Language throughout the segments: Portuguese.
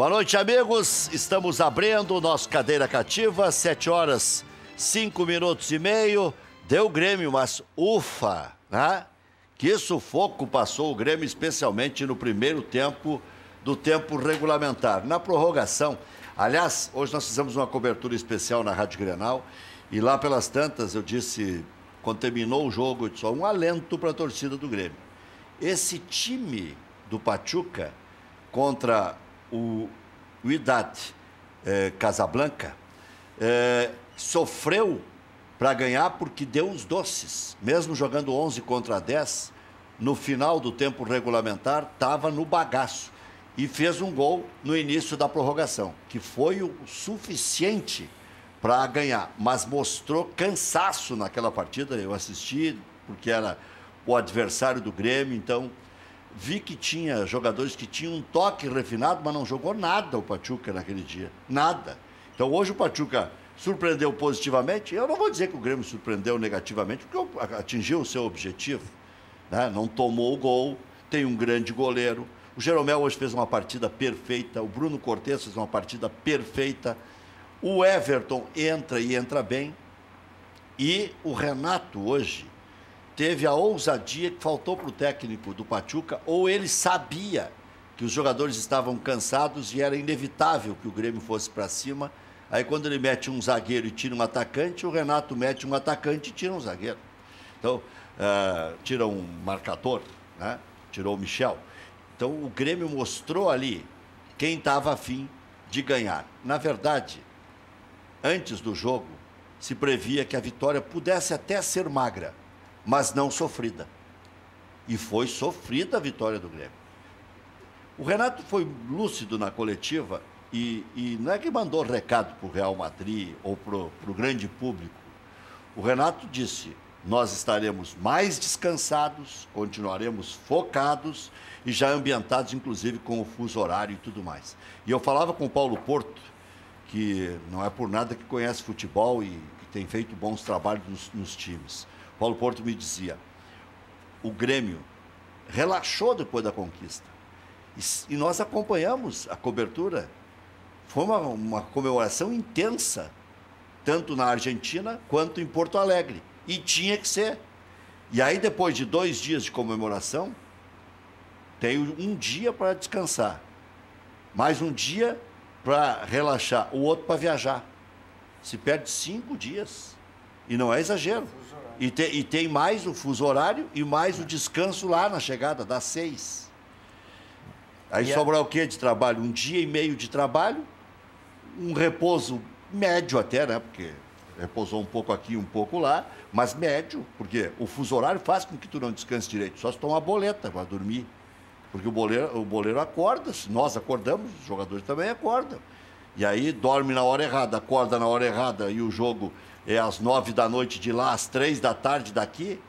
Boa noite, amigos. Estamos abrindo o nosso Cadeira Cativa, 7 horas, 5 minutos e meio. Deu o Grêmio, mas ufa, né? Que sufoco passou o Grêmio, especialmente no primeiro tempo do tempo regulamentar. Na prorrogação, aliás, hoje nós fizemos uma cobertura especial na Rádio Grenal e lá pelas tantas eu disse, quando terminou o jogo, eu disse, um alento para a torcida do Grêmio. Esse time do Pachuca contra o Wydad Casablanca sofreu para ganhar porque deu os doces. Mesmo jogando 11 contra 10, no final do tempo regulamentar, estava no bagaço. E fez um gol no início da prorrogação, que foi o suficiente para ganhar. Mas mostrou cansaço naquela partida. Eu assisti, porque era o adversário do Grêmio, então vi que tinha jogadores que tinham um toque refinado, mas não jogou nada o Pachuca naquele dia. Nada. Então hoje o Pachuca surpreendeu positivamente. Eu não vou dizer que o Grêmio surpreendeu negativamente, porque atingiu o seu objetivo, né? Não tomou o gol, tem um grande goleiro. O Jeromel hoje fez uma partida perfeita, o Bruno Cortes fez uma partida perfeita, o Everton entra e entra bem, e o Renato hoje teve a ousadia que faltou para o técnico do Pachuca, ou ele sabia que os jogadores estavam cansados e era inevitável que o Grêmio fosse para cima. Aí quando ele mete um zagueiro e tira um atacante, o Renato mete um atacante e tira um zagueiro. Então, tira um marcador, né? Tirou o Michel. Então o Grêmio mostrou ali quem estava afim de ganhar. Na verdade, antes do jogo, se previa que a vitória pudesse até ser magra, mas não sofrida. E foi sofrida a vitória do Grêmio. O Renato foi lúcido na coletiva e não é que mandou recado para o Real Madrid ou para o grande público. O Renato disse, nós estaremos mais descansados, continuaremos focados e já ambientados, inclusive, com o fuso horário e tudo mais. E eu falava com o Paulo Porto, que não é por nada que conhece futebol e tem feito bons trabalhos nos times. Paulo Porto me dizia, o Grêmio relaxou depois da conquista. E nós acompanhamos a cobertura. Foi uma comemoração intensa, tanto na Argentina quanto em Porto Alegre. E tinha que ser. E aí, depois de 2 dias de comemoração, tem um dia para descansar. Mais um dia para relaxar, o outro para viajar. Se perde 5 dias. E não é exagero. E tem mais o fuso horário e mais o descanso lá na chegada, das 6. Aí sobra o quê de trabalho? 1 dia e meio de trabalho, um repouso médio até, né? Porque repousou um pouco aqui, um pouco lá, mas médio, porque o fuso horário faz com que tu não descanse direito. Só se tomar boleta para dormir. Porque o boleiro acorda, se nós acordamos, os jogadores também acordam. E aí dorme na hora errada, acorda na hora errada e o jogo é às 9 da noite de lá, às 3 da tarde daqui.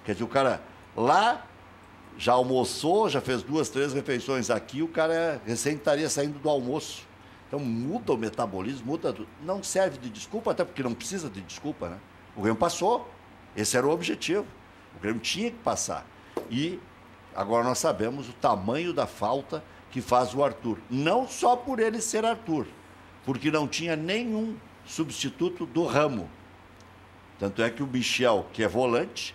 Quer dizer, o cara lá já almoçou, já fez 2, 3 refeições aqui, o cara recém estaria saindo do almoço. Então muda o metabolismo, muda tudo. Não serve de desculpa, até porque não precisa de desculpa, né? O Grêmio passou, esse era o objetivo. O Grêmio tinha que passar. E agora nós sabemos o tamanho da falta que faz o Arthur. Não só por ele ser Arthur, porque não tinha nenhum substituto do Ramo. Tanto é que o Michel, que é volante,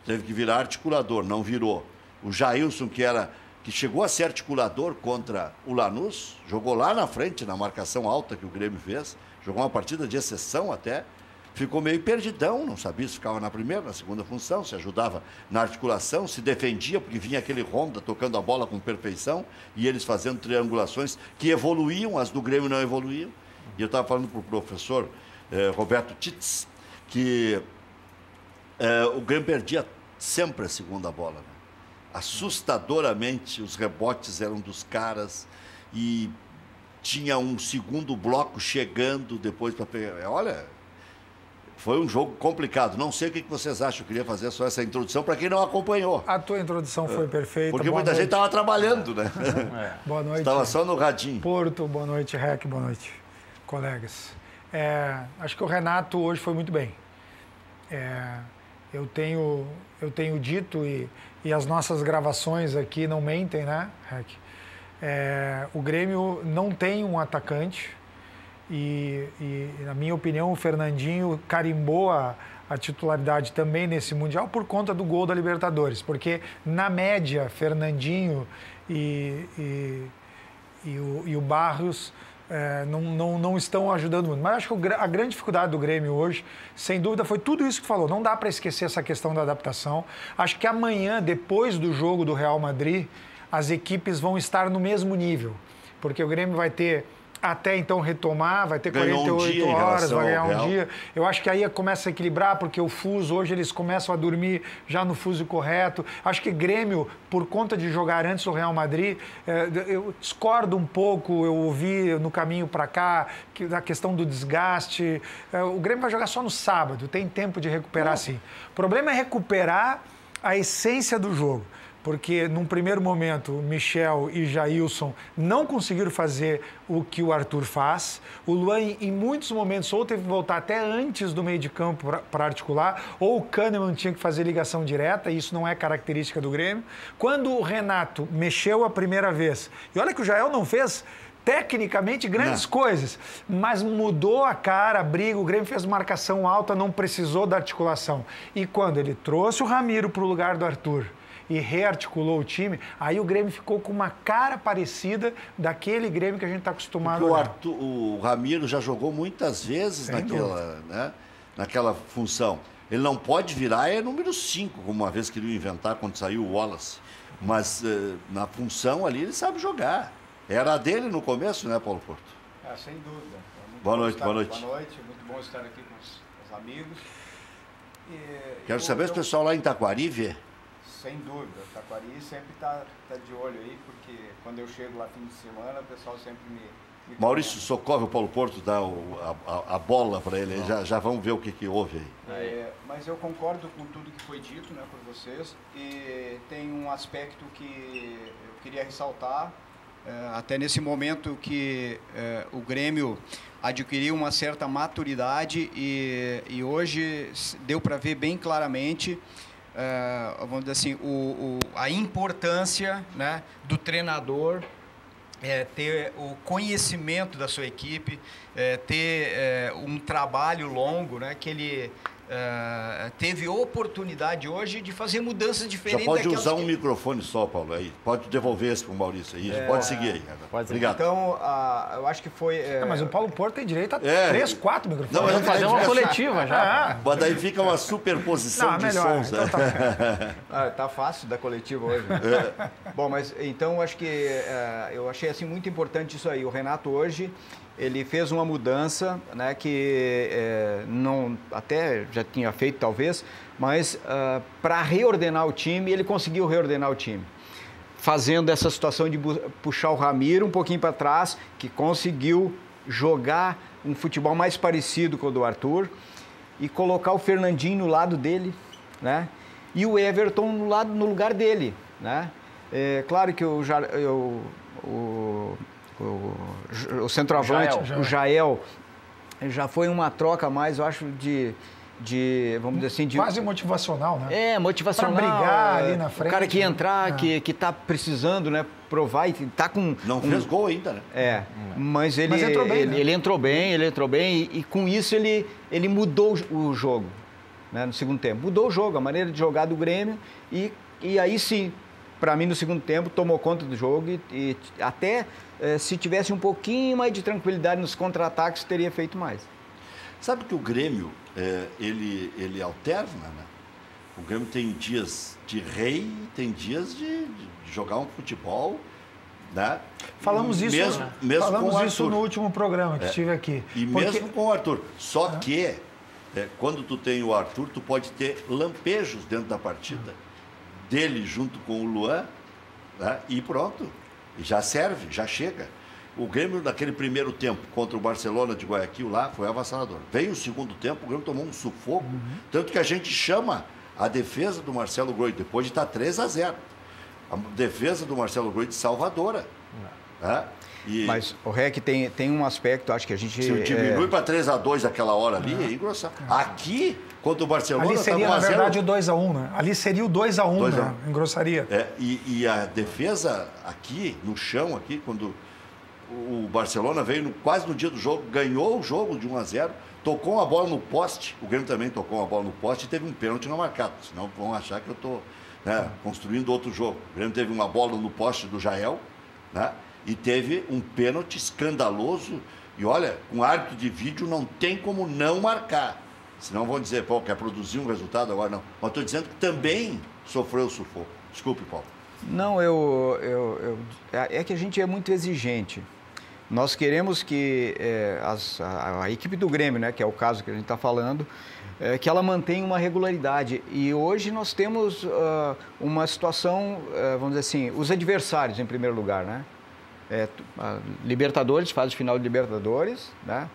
teve que virar articulador, não virou. O Jailson, que chegou a ser articulador contra o Lanús, jogou lá na frente, na marcação alta que o Grêmio fez, jogou uma partida de exceção até, ficou meio perdidão, não sabia se ficava na primeira, na segunda função, se ajudava na articulação, se defendia, porque vinha aquele Honda tocando a bola com perfeição, e eles fazendo triangulações que evoluíam, as do Grêmio não evoluíam. E eu estava falando para o professor Roberto Titz, que o Grêmio perdia sempre a segunda bola, né? Assustadoramente, os rebotes eram dos caras e tinha um segundo bloco chegando depois para pegar. Olha, foi um jogo complicado. Não sei o que vocês acham. Eu queria fazer só essa introdução para quem não acompanhou. A tua introdução foi perfeita. Porque muita gente estava trabalhando, né? Boa noite. Estava só no radinho. Porto, boa noite, Rec, boa noite, colegas. Acho que o Renato hoje foi muito bem. Eu tenho dito, e as nossas gravações aqui não mentem, né, Rec? O Grêmio não tem um atacante e, na minha opinião, o Fernandinho carimbou a titularidade também nesse Mundial por conta do gol da Libertadores, porque, na média, Fernandinho e o Barrios não estão ajudando muito. Mas acho que a grande dificuldade do Grêmio hoje, sem dúvida, foi tudo isso que falou. Não dá para esquecer essa questão da adaptação. Acho que amanhã, depois do jogo do Real Madrid, as equipes vão estar no mesmo nível, porque o Grêmio vai ter até então retomar, vai ter 48 horas, vai ganhar um dia. Eu acho que aí começa a equilibrar, porque o fuso, hoje eles começam a dormir já no fuso correto. Acho que Grêmio, por conta de jogar antes do Real Madrid, eu discordo um pouco, eu ouvi no caminho para cá, da questão do desgaste. O Grêmio vai jogar só no sábado, tem tempo de recuperar sim. O problema é recuperar a essência do jogo. Porque, num primeiro momento, Michel e Jailson não conseguiram fazer o que o Arthur faz. O Luan, em muitos momentos, ou teve que voltar até antes do meio de campo para articular, ou o Kahneman tinha que fazer ligação direta, e isso não é característica do Grêmio. Quando o Renato mexeu a primeira vez, e olha que o Jael não fez tecnicamente grandes coisas, mas mudou a cara, a briga, o Grêmio fez marcação alta, não precisou da articulação. E quando ele trouxe o Ramiro para o lugar do Arthur e rearticulou o time, aí o Grêmio ficou com uma cara parecida daquele Grêmio que a gente está acostumado a ver. O Ramiro já jogou muitas vezes naquela função. Ele não pode virar, é número 5, como uma vez queriam inventar quando saiu o Wallace. Mas na função ali ele sabe jogar. Era dele no começo, né, Paulo Porto? Sem dúvida. Boa noite. Boa noite, muito bom estar aqui com os amigos. Quero saber se o pessoal lá em Taquari vê. Sem dúvida, o Taquari sempre tá de olho aí, porque quando eu chego lá fim de semana, o pessoal sempre me Maurício, socorre o Paulo Porto, dá a bola para ele, já vamos ver o que houve aí. Mas eu concordo com tudo que foi dito, né, por vocês, e tem um aspecto que eu queria ressaltar, até nesse momento que o Grêmio adquiriu uma certa maturidade e hoje deu para ver bem claramente vamos dizer assim, a importância, né, do treinador ter o conhecimento da sua equipe, ter um trabalho longo, né, que ele teve oportunidade hoje de fazer mudanças diferentes. Já pode usar um microfone só, Paulo, aí. Pode devolver esse para o Maurício aí. Pode seguir aí. Pode seguir. Obrigado. Então, eu acho que foi... mas o Paulo Porto tem direito a 3, 4 microfones. Não, vamos fazer uma coletiva já. Mas daí fica uma superposição de sons. Então tá fácil da coletiva hoje. Bom, mas então acho que eu achei assim muito importante isso aí. O Renato hoje... Ele fez uma mudança, né, que não até já tinha feito talvez, mas para reordenar o time, ele conseguiu reordenar o time, fazendo essa situação de puxar o Ramiro um pouquinho para trás, que conseguiu jogar um futebol mais parecido com o do Arthur e colocar o Fernandinho no lado dele, né, e o Everton no lugar dele, né. Claro que o centroavante, o Jael, já foi uma troca mais, eu acho, vamos dizer assim... quase motivacional, né? Motivacional. Pra brigar ali na frente. O cara que ia entrar, que tá precisando, né, provar e tá com... Não fez gol ainda, né? Mas ele entrou bem, né? Ele entrou bem e com isso ele mudou o jogo, né, no segundo tempo. Mudou o jogo, a maneira de jogar do Grêmio e aí sim, para mim, no segundo tempo, tomou conta do jogo e até se tivesse um pouquinho mais de tranquilidade nos contra-ataques, teria feito mais. Sabe que o Grêmio, ele alterna, né? O Grêmio tem dias de rei, tem dias de jogar um futebol, né? Falamos isso, falamos isso no último programa que estive aqui. E mesmo com o Arthur. Só que, quando tu tem o Arthur, tu pode ter lampejos dentro da partida. Dele junto com o Luan, né? E pronto. Já serve, já chega. O Grêmio, naquele primeiro tempo, contra o Barcelona de Guayaquil lá, foi avassalador. Veio o segundo tempo, o Grêmio tomou um sufoco, tanto que a gente chama a defesa do Marcelo Groi, depois de estar 3-0. A defesa do Marcelo Groi de salvadora. Né? Mas o REC tem um aspecto, acho que a gente... Se diminui para 3-2 aquela hora ali, é engrossar. Aqui, Contra o Barcelona, ali seria, na verdade, o 2-1, né? Ali seria o 2-1, né? Engrossaria. E a defesa aqui, no chão, aqui, quando o Barcelona veio quase no dia do jogo, ganhou o jogo de 1-0, tocou uma bola no poste, o Grêmio também tocou uma bola no poste e teve um pênalti não marcado, senão vão achar que eu estou construindo outro jogo. O Grêmio teve uma bola no poste do Jael, né? E teve um pênalti escandaloso, e olha, um árbitro de vídeo não tem como não marcar. Senão vão dizer, pô, quer produzir um resultado agora? Não. Mas estou dizendo que também sofreu sufoco. Desculpe, Paulo. Não, é que a gente é muito exigente. Nós queremos que a equipe do Grêmio, né, que é o caso que a gente está falando, que ela mantenha uma regularidade. E hoje nós temos uma situação, vamos dizer assim, os adversários em primeiro lugar, né? Libertadores, fase final de Libertadores, né?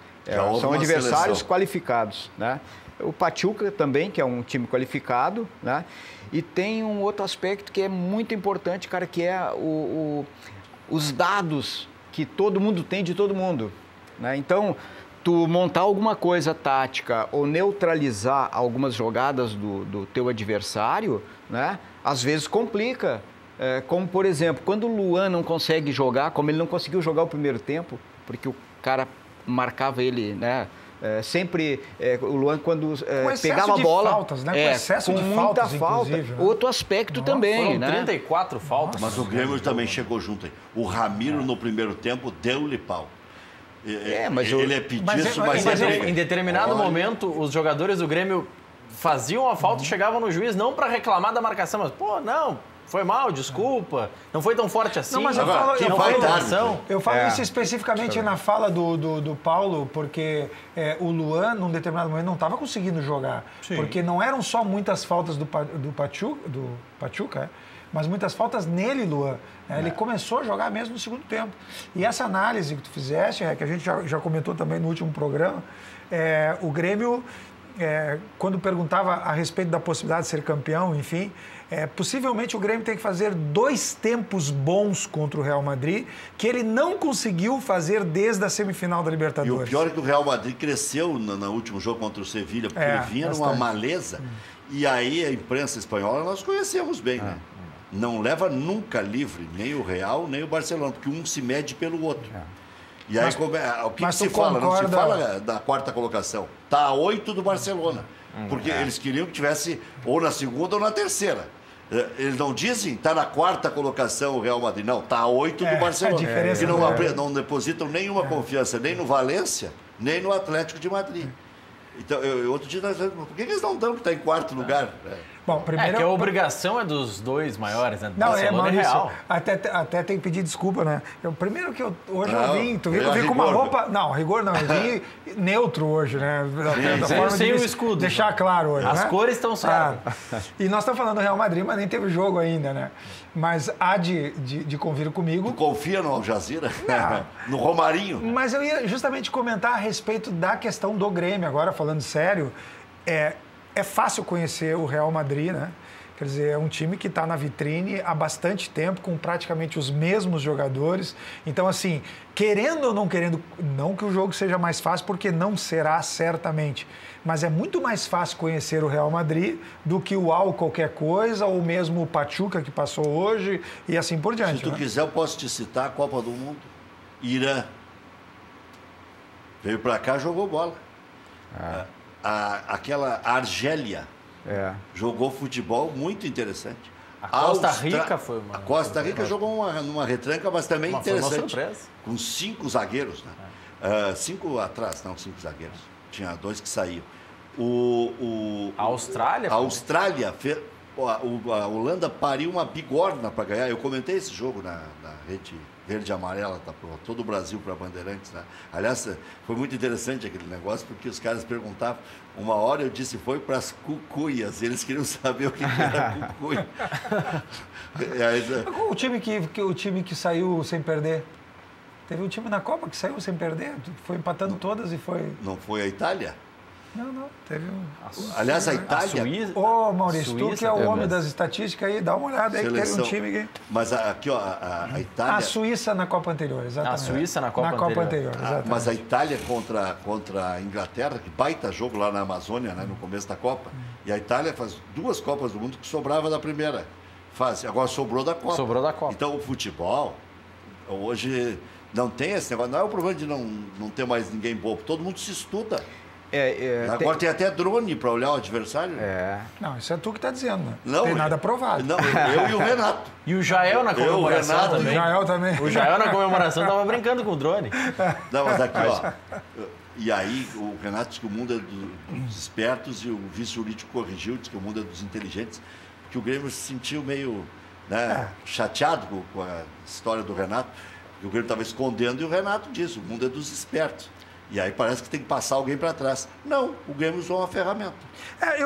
São adversários qualificados, né? O Pachuca também, que é um time qualificado, né? E tem um outro aspecto que é muito importante, cara, que é os dados que todo mundo tem de todo mundo, né? Então, tu montar alguma coisa tática ou neutralizar algumas jogadas do teu adversário, né? Às vezes complica. Como, por exemplo, quando o Luan não consegue jogar, como ele não conseguiu jogar o primeiro tempo, porque o cara marcava ele, né? Sempre o Luan, quando pegava a bola, faltas, né? Com excesso de muita faltas, falta. né? Outro aspecto também, foram né? 34 faltas. Mas o Grêmio também chegou junto aí. O Ramiro, no primeiro tempo, deu-lhe pau. Mas ele é petiço, mas em determinado momento, os jogadores do Grêmio faziam a falta e chegavam no juiz, não para reclamar da marcação, mas, pô, não, foi mal, desculpa, não foi tão forte assim. Não, mas eu falo isso especificamente na fala do Paulo, porque o Luan, num determinado momento, não estava conseguindo jogar. Sim. Porque não eram só muitas faltas do Pachuca, mas muitas faltas nele, Luan. Ele começou a jogar mesmo no segundo tempo. E essa análise que tu fizeste, que a gente já comentou também no último programa, o Grêmio, quando perguntava a respeito da possibilidade de ser campeão, enfim, possivelmente o Grêmio tem que fazer 2 tempos bons contra o Real Madrid, que ele não conseguiu fazer desde a semifinal da Libertadores. E o pior é que o Real Madrid cresceu no último jogo contra o Sevilha, porque ele vinha numa maleza. E aí a imprensa espanhola nós conhecemos bem, né? Não leva nunca livre, nem o Real, nem o Barcelona, porque um se mede pelo outro. E aí, o que se fala? Não se fala da quarta colocação. Está a 8 do Barcelona. Porque eles queriam que tivesse ou na segunda ou na terceira. Eles não dizem está na quarta colocação o Real Madrid. Não, está a 8 do Barcelona. Que não depositam nenhuma confiança nem no Valência, nem no Atlético de Madrid. Então, outro dia, por que eles não dão que está em quarto lugar? Bom, primeiro, que a obrigação é dos dois maiores, né? Não, Barcelona e Real. Até tem que pedir desculpa, né? Primeiro que hoje eu vim, tu viu que eu vim com uma roupa... Não, rigor não, eu vim neutro hoje, né? Sem o escudo. Deixar claro hoje, As cores estão certas. E nós estamos falando do Real Madrid, mas nem teve jogo ainda, né? Mas há de convir comigo... Tu confia no Al Jazeera? No Romarinho? Mas eu ia justamente comentar a respeito da questão do Grêmio, agora falando sério. É fácil conhecer o Real Madrid, né? Quer dizer, é um time que está na vitrine há bastante tempo, com praticamente os mesmos jogadores. Então, assim, querendo ou não querendo, não que o jogo seja mais fácil, porque não será certamente, mas é muito mais fácil conhecer o Real Madrid do que o qualquer coisa, ou mesmo o Pachuca, que passou hoje, e assim por diante. Se tu quiser, eu posso te citar a Copa do Mundo. Irã. Veio para cá, jogou bola. Aquela Argélia jogou futebol muito interessante. A Costa Rica foi uma... A Costa Rica jogou numa retranca, mas também interessante. Foi uma surpresa. Com 5 zagueiros, né? 5 atrás, não, 5 zagueiros. Tinha 2 que saíam. A Austrália? A Austrália, a Holanda pariu uma bigorna para ganhar. Eu comentei esse jogo na rede verde e amarela, tá, todo o Brasil para Bandeirantes, né? Aliás, foi muito interessante aquele negócio, porque os caras perguntavam, uma hora eu disse, foi para as cucuias, eles queriam saber o que era cucuia. Qual o time que saiu sem perder? Teve um time na Copa que saiu sem perder, foi empatando todas e foi... Não foi a Itália? Não, teve um... Aliás, a Itália... Suíça, Ô, Maurício, tu Suíça que é o homem mesmo. das estatísticas aí, dá uma olhada aí, que teve um time aqui. Mas aqui, ó, a Itália... A Suíça na Copa anterior, exatamente. A Suíça na Copa anterior, exatamente. Mas a Itália contra a Inglaterra, que baita jogo lá na Amazônia, né, no começo da Copa, e a Itália faz 2 Copas do Mundo que sobrava da primeira fase, agora sobrou da Copa. Sobrou da Copa. Então o futebol, hoje, não tem esse negócio, não é o problema de não ter mais ninguém bobo, todo mundo se estuda. Agora tem até drone para olhar o adversário. Não, isso é tu que está dizendo, né? Não tem nada provado. Não, eu e o Renato. E o Jael na comemoração Renato, também. O Jael também. O Jael na comemoração estava brincando com o drone. Não, mas aqui, ó. E aí o Renato disse que o mundo é dos espertos e o vice-jurídico corrigiu, disse que o mundo é dos inteligentes, que o Grêmio se sentiu meio chateado com a história do Renato, que o Grêmio estava escondendo e o Renato disse, o mundo é dos espertos. E aí parece que tem que passar alguém para trás. Não, o Grêmio usou uma ferramenta.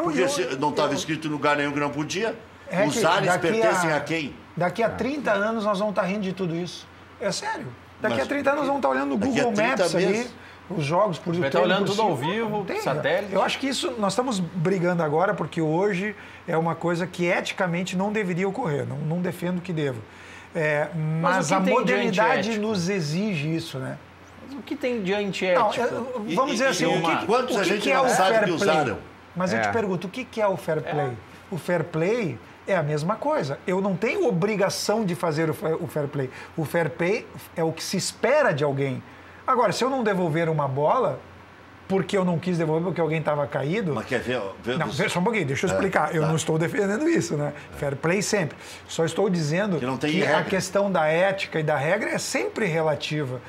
Porque não estava escrito em lugar nenhum que não podia. Os ares pertencem a quem? Daqui a 30 anos nós vamos estar rindo de tudo isso. É sério. Daqui a 30 anos nós vamos estar olhando no Google Maps ali, os jogos por YouTube. Vai estar olhando tudo ao vivo, satélite. Eu acho que isso, nós estamos brigando agora porque hoje é uma coisa que eticamente não deveria ocorrer. Não defendo que deva. Mas a modernidade nos exige isso, né? O que tem de antiético? Vamos dizer assim, quantos a gente é não o sabe fair que play? usaram? Mas eu te pergunto, o que é o fair play? O fair play é a mesma coisa. Eu não tenho obrigação de fazer o fair play. O fair play é o que se espera de alguém. Agora, se eu não devolver uma bola, porque eu não quis devolver porque alguém estava caído... Mas quer ver... Não, só um pouquinho, deixa eu explicar. Eu não estou defendendo isso, né? Fair play sempre. Só estou dizendo que a questão da ética e da regra é sempre relativa.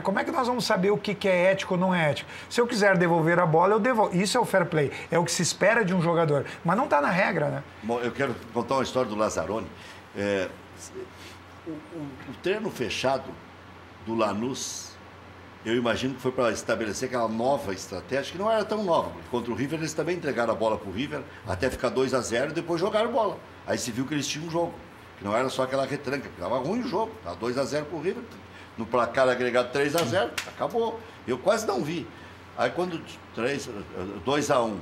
Como é que nós vamos saber o que é ético ou não é ético? Se eu quiser devolver a bola, eu devolvo. Isso é o fair play. É o que se espera de um jogador. Mas não está na regra, né? Bom, eu quero contar uma história do Lazzaroni. O treino fechado do Lanús... Eu imagino que foi para estabelecer aquela nova estratégia, que não era tão nova, porque contra o River eles também entregaram a bola para o River, até ficar 2-0 e depois jogaram bola. Aí se viu que eles tinham um jogo, que não era só aquela retranca, que estava ruim o jogo, estava 2-0 para o River, no placar agregado 3-0, acabou. Eu quase não vi. Aí quando 2-1,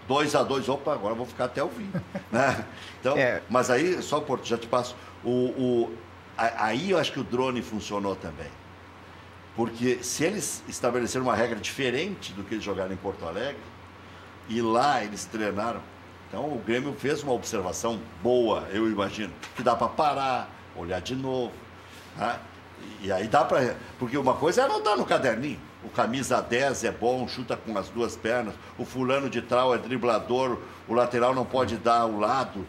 2-2, opa, agora eu vou ficar até o fim. Né? Então, mas aí, só Porto, já te passo, aí eu acho que o drone funcionou também. Porque se eles estabeleceram uma regra diferente do que eles jogaram em Porto Alegre, e lá eles treinaram, então o Grêmio fez uma observação boa, eu imagino, que dá para parar, olhar de novo. Né? E aí dá para... Porque uma coisa é anotar no caderninho. O camisa 10 é bom, chuta com as 2 pernas, o fulano de trau é driblador, o lateral não pode dar o lado,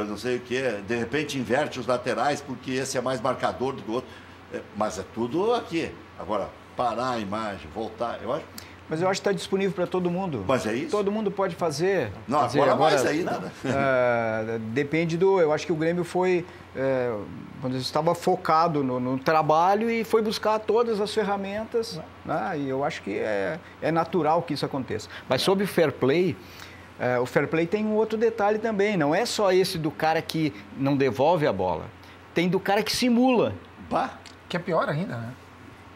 não sei o quê. De repente inverte os laterais porque esse é mais marcador do que o outro. Mas é tudo aqui. Agora, parar a imagem, voltar, eu acho... Mas eu acho que está disponível para todo mundo. Mas é isso? Todo mundo pode fazer. Não, agora mais ainda, né? Depende do... Eu acho que o Grêmio foi... quando estava focado no trabalho e foi buscar todas as ferramentas. Né? E eu acho que é natural que isso aconteça. Mas sobre o fair play tem um outro detalhe também. Não é só esse do cara que não devolve a bola. Tem do cara que simula. Pá. Que é pior ainda, né?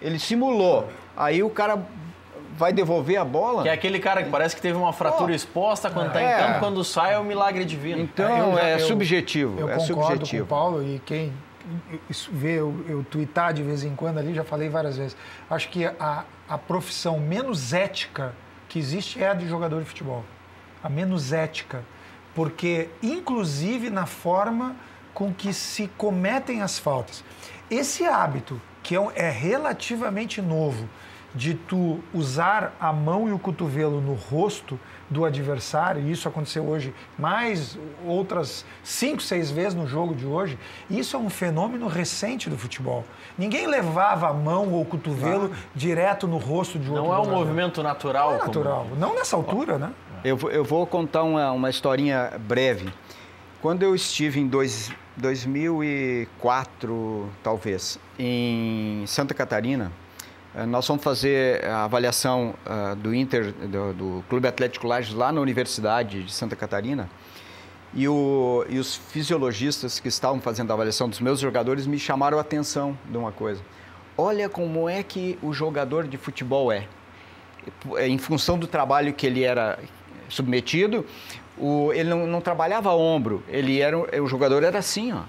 Ele simulou. Aí o cara vai devolver a bola. Que é aquele cara que parece que teve uma fratura exposta quando está em campo, quando sai é um milagre divino. Então é subjetivo. Eu concordo com o Paulo e quem vê eu tuitar de vez em quando ali, já falei várias vezes. Acho que a profissão menos ética que existe é a de jogador de futebol. A menos ética. Porque, inclusive, na forma com que se cometem as faltas. Esse hábito, que é relativamente novo, de tu usar a mão e o cotovelo no rosto do adversário, e isso aconteceu hoje mais outras 5, 6 vezes no jogo de hoje, isso é um fenômeno recente do futebol. Ninguém levava a mão ou o cotovelo direto no rosto de outro jogador. Não é um jogador. movimento natural. Não é natural, não nessa altura, né? Eu vou contar uma historinha breve. Quando eu estive em 2004, talvez, em Santa Catarina, nós fomos fazer a avaliação do Clube Atlético Lages lá na Universidade de Santa Catarina e os fisiologistas que estavam fazendo a avaliação dos meus jogadores me chamaram a atenção de uma coisa. Olha como é que o jogador de futebol é. em função do trabalho que ele era submetido, ele não trabalhava ombro, o jogador era assim, ó,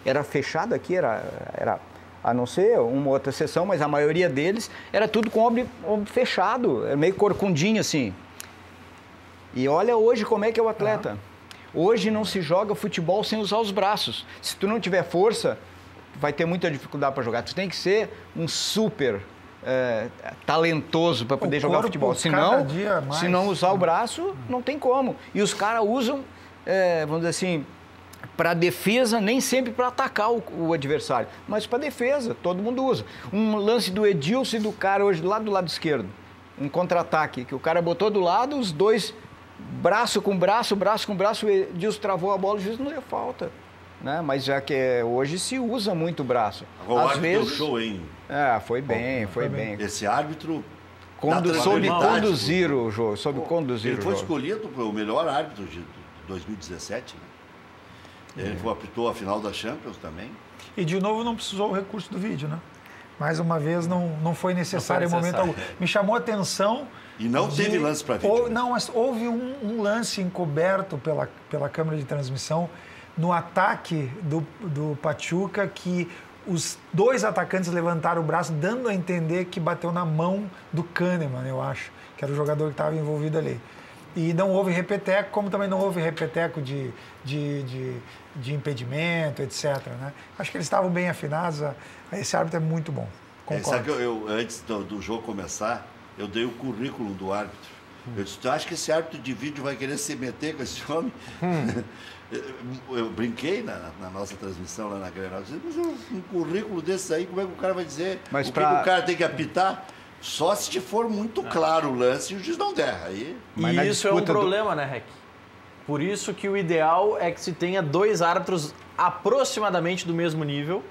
era fechado aqui, era a não ser uma outra sessão, mas a maioria deles era tudo com ombro fechado, era meio corcundinho assim. E olha hoje como é que é o atleta. Hoje não se joga futebol sem usar os braços. Se tu não tiver força, vai ter muita dificuldade para jogar. Tu tem que ser um super talentoso para poder jogar futebol. Se não usar o braço, não tem como. E os caras usam, vamos dizer assim, para defesa, nem sempre para atacar o adversário, mas para defesa, todo mundo usa. Um lance do Edilson e do cara hoje lá do lado esquerdo, um contra-ataque, que o cara botou do lado, os dois, braço com braço, o Edilson travou a bola, o juiz não deu falta. Né? Mas já que hoje se usa muito o braço. Agora, às vezes... deu show, hein? Foi bem. Esse árbitro... soube conduzir o jogo, Ele foi escolhido o melhor árbitro de 2017, né? Ele apitou a final da Champions também. E de novo não precisou o recurso do vídeo, né? Mais uma vez não foi necessário em momento algum. Me chamou a atenção... E não teve lance para vídeo. Não, mas houve um lance encoberto pela câmera de transmissão no ataque do Pachuca, que os dois atacantes levantaram o braço, dando a entender que bateu na mão do Kahneman, eu acho, que era o jogador que estava envolvido ali. E não houve repeteco, como também não houve repeteco de impedimento, etc. Né? Acho que eles estavam bem afinados. Esse árbitro é muito bom. Concordo. Sabe que eu antes do jogo começar, eu dei o currículo do árbitro. Eu disse, tu acha que esse árbitro de vídeo vai querer se meter com esse homem? Eu brinquei na nossa transmissão lá na Grenal. Mas um currículo desse aí, como é que o cara vai dizer que o cara tem que apitar? Só se for muito claro o lance e o juiz não der. Aí... E isso é um problema, né, Rec? Por isso que o ideal é que se tenha dois árbitros aproximadamente do mesmo nível,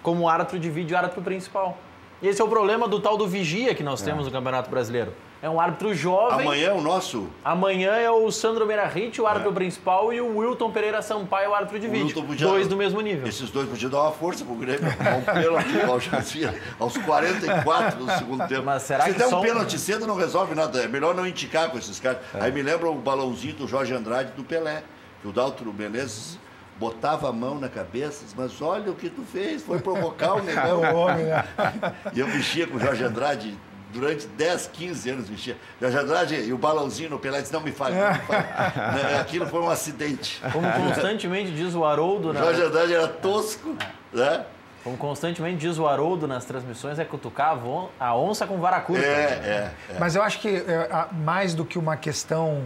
como árbitro de vídeo e árbitro principal. Esse é o problema do tal do vigia que nós temos no Campeonato Brasileiro. É um árbitro jovem. Amanhã é o nosso? Amanhã é o Sandro Meirahit, o árbitro principal, e o Wilton Pereira Sampaio, o árbitro de vídeo. Dois do mesmo nível. Esses dois podiam dar uma força pro Grêmio. Um pênalti aos 44 do segundo tempo. Mas será Se que der um pênalti cedo, não resolve nada. É melhor não indicar com esses caras. Aí me lembra o balãozinho do Jorge Andrade do Pelé, que o Daltro Menezes botava a mão na cabeça, mas olha o que tu fez, foi provocar o negão. E eu mexia com o Jorge Andrade durante 10, 15 anos, mexia. Jorge Andrade e o balãozinho no Pelé disse, não me fale, não me fale. Aquilo foi um acidente. Como constantemente diz o Haroldo... Jorge Andrade era tosco, né? Como constantemente diz o Haroldo nas transmissões, é cutucar a onça com vara curta. Mas eu acho que mais do que uma questão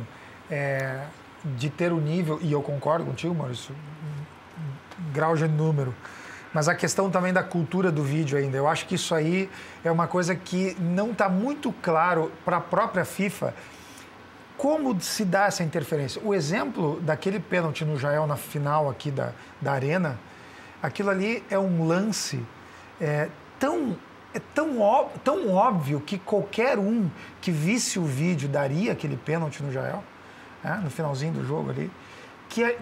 de ter o nível, e eu concordo contigo, Maurício, grau de número, mas a questão também da cultura do vídeo ainda. Eu acho que isso aí é uma coisa que não está muito claro para a própria FIFA como se dá essa interferência. O exemplo daquele pênalti no Jael na final aqui da Arena, aquilo ali é um lance tão óbvio que qualquer um que visse o vídeo daria aquele pênalti no Jael, no finalzinho do jogo ali. Que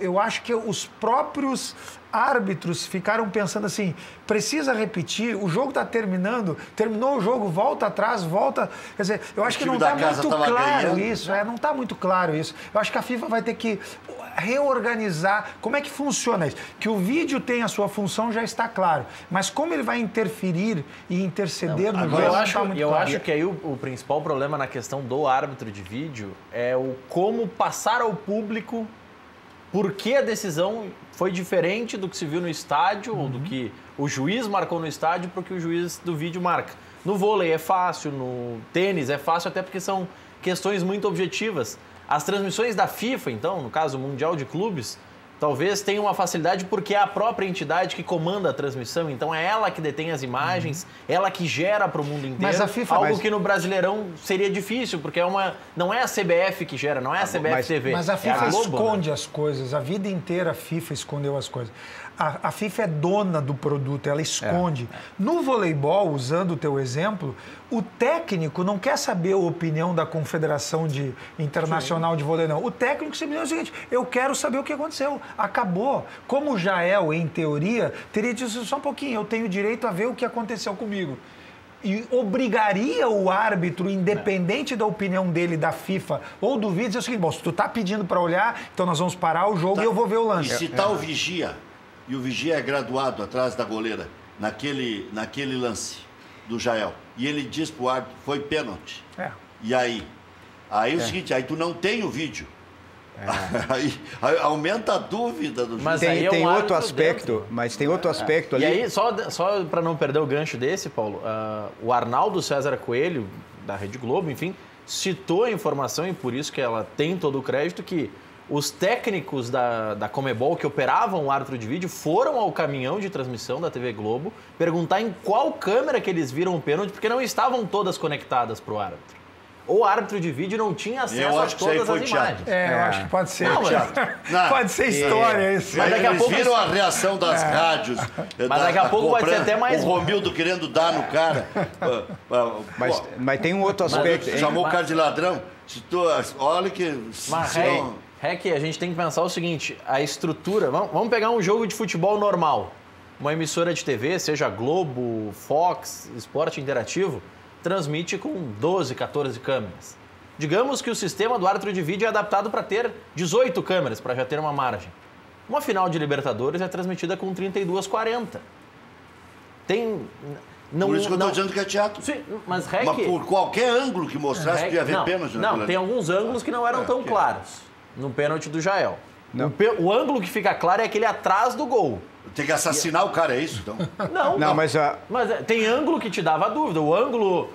eu acho que os próprios árbitros ficaram pensando assim, precisa repetir, o jogo está terminou o jogo, volta atrás, volta... Quer dizer, eu acho que não está muito claro isso, não está muito claro isso. Eu acho que a FIFA vai ter que reorganizar como é que funciona isso. Que o vídeo tem a sua função já está claro, mas como ele vai interferir e interceder no jogo não está muito claro. Eu acho que aí o principal problema na questão do árbitro de vídeo é o como passar ao público por que a decisão foi diferente do que se viu no estádio, ou do que o juiz marcou no estádio para o que o juiz do vídeo marca. No vôlei é fácil, no tênis é fácil, até porque são questões muito objetivas. As transmissões da FIFA, então, no caso o Mundial de Clubes, talvez tenha uma facilidade porque é a própria entidade que comanda a transmissão, então é ela que detém as imagens, ela que gera para o mundo inteiro. Mas a FIFA, algo que no Brasileirão seria difícil, porque não é a CBF que gera, não é a CBF TV. Mas a FIFA Globo, esconde as coisas, a vida inteira a FIFA escondeu as coisas. A FIFA é dona do produto, ela esconde. No voleibol, usando o teu exemplo, o técnico não quer saber a opinião da Confederação Internacional de Vôlei, não. O técnico simplesmente é o seguinte, eu quero saber o que aconteceu. Acabou. Como o Jael, em teoria, teria dito só um pouquinho, eu tenho direito a ver o que aconteceu comigo. e obrigaria o árbitro, independente da opinião dele, da FIFA ou do vídeo, dizer o seguinte, bom, se tu tá pedindo para olhar, então nós vamos parar o jogo e eu vou ver o lance. E se tá o vigia, e o vigia é graduado atrás da goleira, naquele lance do Jael, e ele diz pro árbitro, foi pênalti. E aí? Aí é o seguinte, aí tu não tem o vídeo. Aí aumenta a dúvida do juiz. Mas tem outro aspecto, mas tem outro aspecto ali. E aí, só para não perder o gancho desse, Paulo, o Arnaldo César Coelho, da Rede Globo, enfim, citou a informação, e por isso que ela tem todo o crédito, que os técnicos da Conmebol que operavam o árbitro de vídeo foram ao caminhão de transmissão da TV Globo perguntar em qual câmera que eles viram o pênalti, porque não estavam todas conectadas para o árbitro. O árbitro de vídeo não tinha acesso a todas as imagens. Eu acho que pode ser. Não, pode ser história isso. Mas daqui a pouco viram a reação das rádios. Mas daqui a pouco vai ser até mais... O Romildo querendo dar no cara. Mas tem um outro aspecto. Chamou o cara de ladrão. Olha que... Mas, Rec, a gente tem que pensar o seguinte, a estrutura... Vamos pegar um jogo de futebol normal. Uma emissora de TV, seja Globo, Fox, Esporte Interativo, transmite com 12, 14 câmeras. Digamos que o sistema do árbitro de vídeo é adaptado para ter 18 câmeras, para já ter uma margem. Uma final de Libertadores é transmitida com 32, 40. Por isso que eu estou dizendo que é teatro. Sim, mas por qualquer ângulo que mostrasse, podia haver pênalti. Não, tem alguns ângulos que não eram tão claros no pênalti do Jael. O ângulo que fica claro é aquele atrás do gol. Tem que assassinar o cara, é isso? Então? Não, mas tem ângulo que te dava dúvida. O ângulo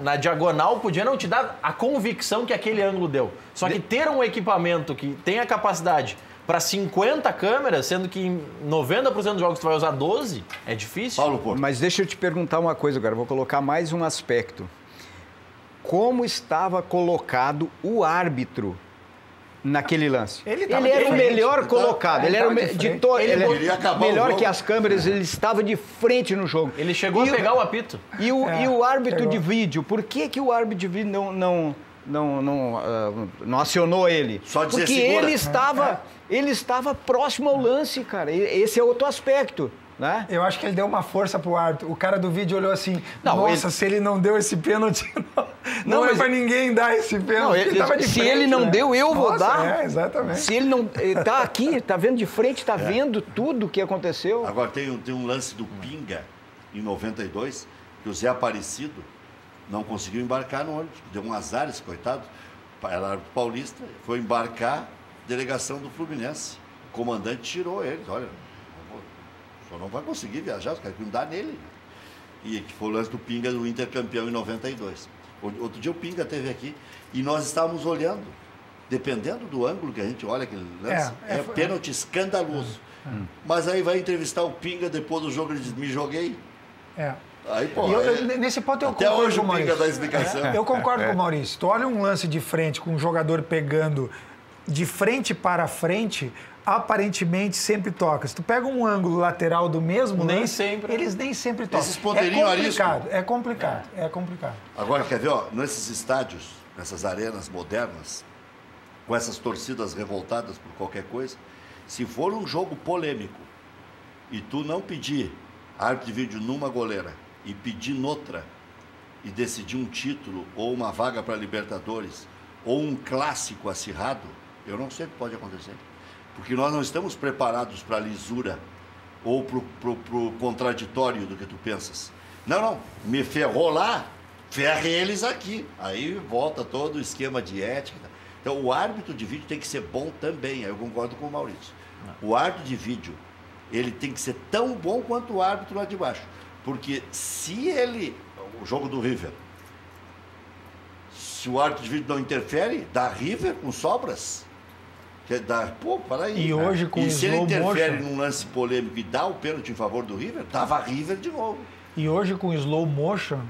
na diagonal podia não te dar a convicção que aquele ângulo deu. Só que ter um equipamento que tem a capacidade para 50 câmeras, sendo que em 90% dos jogos tu vai usar 12, é difícil. Paulo Porto. Mas deixa eu te perguntar uma coisa agora. Vou colocar mais um aspecto. Como estava colocado o árbitro naquele lance? Ele era o melhor colocado. Ele era melhor que as câmeras, ele estava de frente no jogo. Ele chegou a pegar o apito. E o árbitro de vídeo, por que o árbitro de vídeo não acionou ele? Só dizer porque ele estava próximo ao lance, cara. Esse é outro aspecto. Né? Eu acho que ele deu uma força pro árbitro. O cara do vídeo olhou assim, nossa, se ele não deu esse pênalti, não é pra ninguém dar esse pênalti. Se ele não deu, eu vou dar. Exatamente. Se ele não... Tá aqui, tá vendo de frente, tá vendo tudo o que aconteceu. Agora tem um lance do Pinga, em 92, que o Zé Aparecido não conseguiu embarcar no ônibus. Deu um azar, esse coitado. Era árbitro paulista, foi embarcar delegação do Fluminense. O comandante tirou ele. Olha... Só não vai conseguir viajar, os caras queriam dar nele. E que foi o lance do Pinga do Inter campeão em 92. Outro dia o Pinga esteve aqui e nós estávamos olhando, dependendo do ângulo que a gente olha aquele lance, pênalti escandaloso. Mas aí vai entrevistar o Pinga depois do jogo, ele diz, me joguei. Aí, pô, nesse ponto eu até concordo hoje com o Maurício. O Pinga dá explicação. Eu concordo com o Maurício. Tu olha um lance de frente com um jogador pegando de frente para frente, aparentemente sempre toca. Se tu pega um ângulo lateral do mesmo lance, eles nem sempre tocam. Esses ponteirinhos é complicado. Agora, quer ver, nesses estádios, nessas arenas modernas, com essas torcidas revoltadas por qualquer coisa, se for um jogo polêmico e tu não pedir árbitro de vídeo numa goleira e pedir noutra e decidir um título ou uma vaga para Libertadores ou um clássico acirrado, eu não sei o que pode acontecer. Porque nós não estamos preparados para a lisura ou para o contraditório do que tu pensas. Não, me ferrou lá, ferre eles aqui. Aí volta todo o esquema de ética. Então, o árbitro de vídeo tem que ser bom também. Aí eu concordo com o Maurício. O árbitro de vídeo, ele tem que ser tão bom quanto o árbitro lá de baixo. Porque se ele... O jogo do River. Se o árbitro de vídeo não interfere, dá River com sobras. Pô, para aí. E hoje com e se ele interfere motion, num lance polêmico e dá o pênalti em favor do River, dava River de novo. E hoje com slow motion,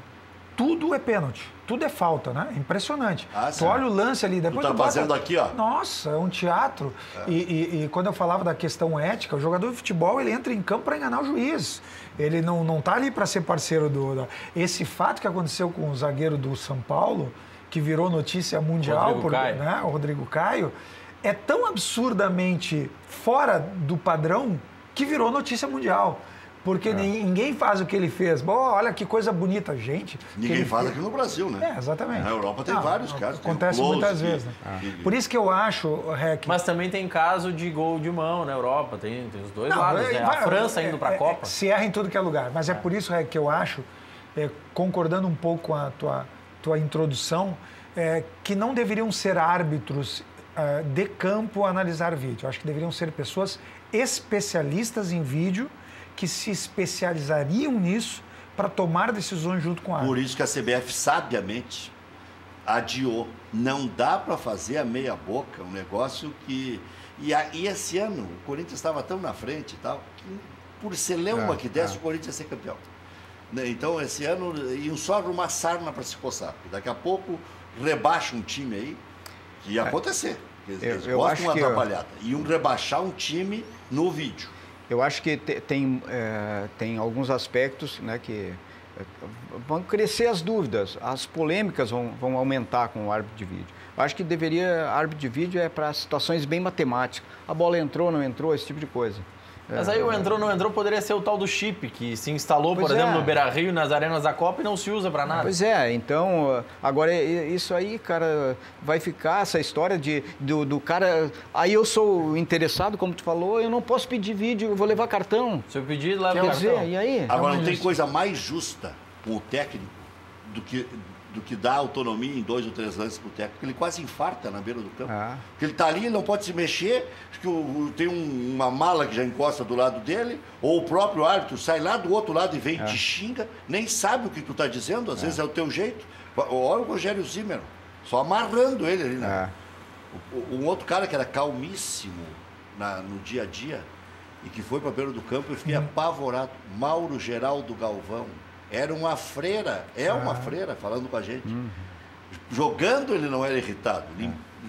tudo é pênalti. Tudo é falta, né? Impressionante. Tu olha o lance ali, depois tu tá fazendo aqui, ó. Nossa, é um teatro. E quando eu falava da questão ética, o jogador de futebol, ele entra em campo para enganar o juiz. Ele não tá ali para ser parceiro Esse fato que aconteceu com o zagueiro do São Paulo, que virou notícia mundial, o Rodrigo Caio, é tão absurdamente fora do padrão que virou notícia mundial. Porque ninguém faz o que ele fez. Bom, olha que coisa bonita, gente. Ninguém faz aqui no Brasil, né? Exatamente. Na Europa tem vários casos. Acontece muitas vezes, né? Por isso que eu acho, Rec... Mas também tem caso de gol de mão na Europa, tem os dois lados. Né? A França indo para a Copa. Se erra em tudo que é lugar. Mas é por isso, Rec, que eu acho, concordando um pouco com a tua introdução, que não deveriam ser árbitros de campo a analisar vídeo. Eu acho que deveriam ser pessoas especialistas em vídeo que se especializariam nisso para tomar decisões junto com a árbitro. Por isso que a CBF sabiamente adiou. Não dá para fazer a meia boca, um negócio que... E esse ano o Corinthians estava tão na frente e tal, que por celeuma que desse, o Corinthians ia ser campeão. Então esse ano iam só arrumar sarna para se coçar. Daqui a pouco rebaixa um time aí, que ia acontecer. Eles gostam de uma atrapalhada. Iam rebaixar um time no vídeo. Eu acho que tem alguns aspectos, né, que vão crescer as dúvidas, as polêmicas vão aumentar com o árbitro de vídeo. Eu acho que árbitro de vídeo para situações bem matemáticas. A bola entrou, não entrou, esse tipo de coisa. Mas aí o entrou, não entrou, poderia ser o tal do chip, que se instalou, por exemplo, no Beira-Rio, nas arenas da Copa e não se usa para nada. Pois é, então, agora isso aí, cara, vai ficar essa história do cara... Aí eu sou interessado, como tu falou, eu não posso pedir vídeo, eu vou levar cartão. Se eu pedir, leva cartão. Quer dizer, e aí? Agora, não tem coisa mais justa com o técnico do que dar autonomia em 2 ou 3 lances para o técnico, porque ele quase infarta na beira do campo. Porque ele está ali, ele não pode se mexer, tem uma mala que já encosta do lado dele, ou o próprio árbitro sai lá do outro lado e vem e te xinga, nem sabe o que tu está dizendo, às vezes é o teu jeito. Olha o Rogério Zimmer, só amarrando ele ali, né? Um outro cara que era calmíssimo no dia a dia e que foi para a beira do campo, eu fiquei apavorado, Mauro Geraldo Galvão. Era uma freira, uma freira falando com a gente. Jogando ele não era irritado,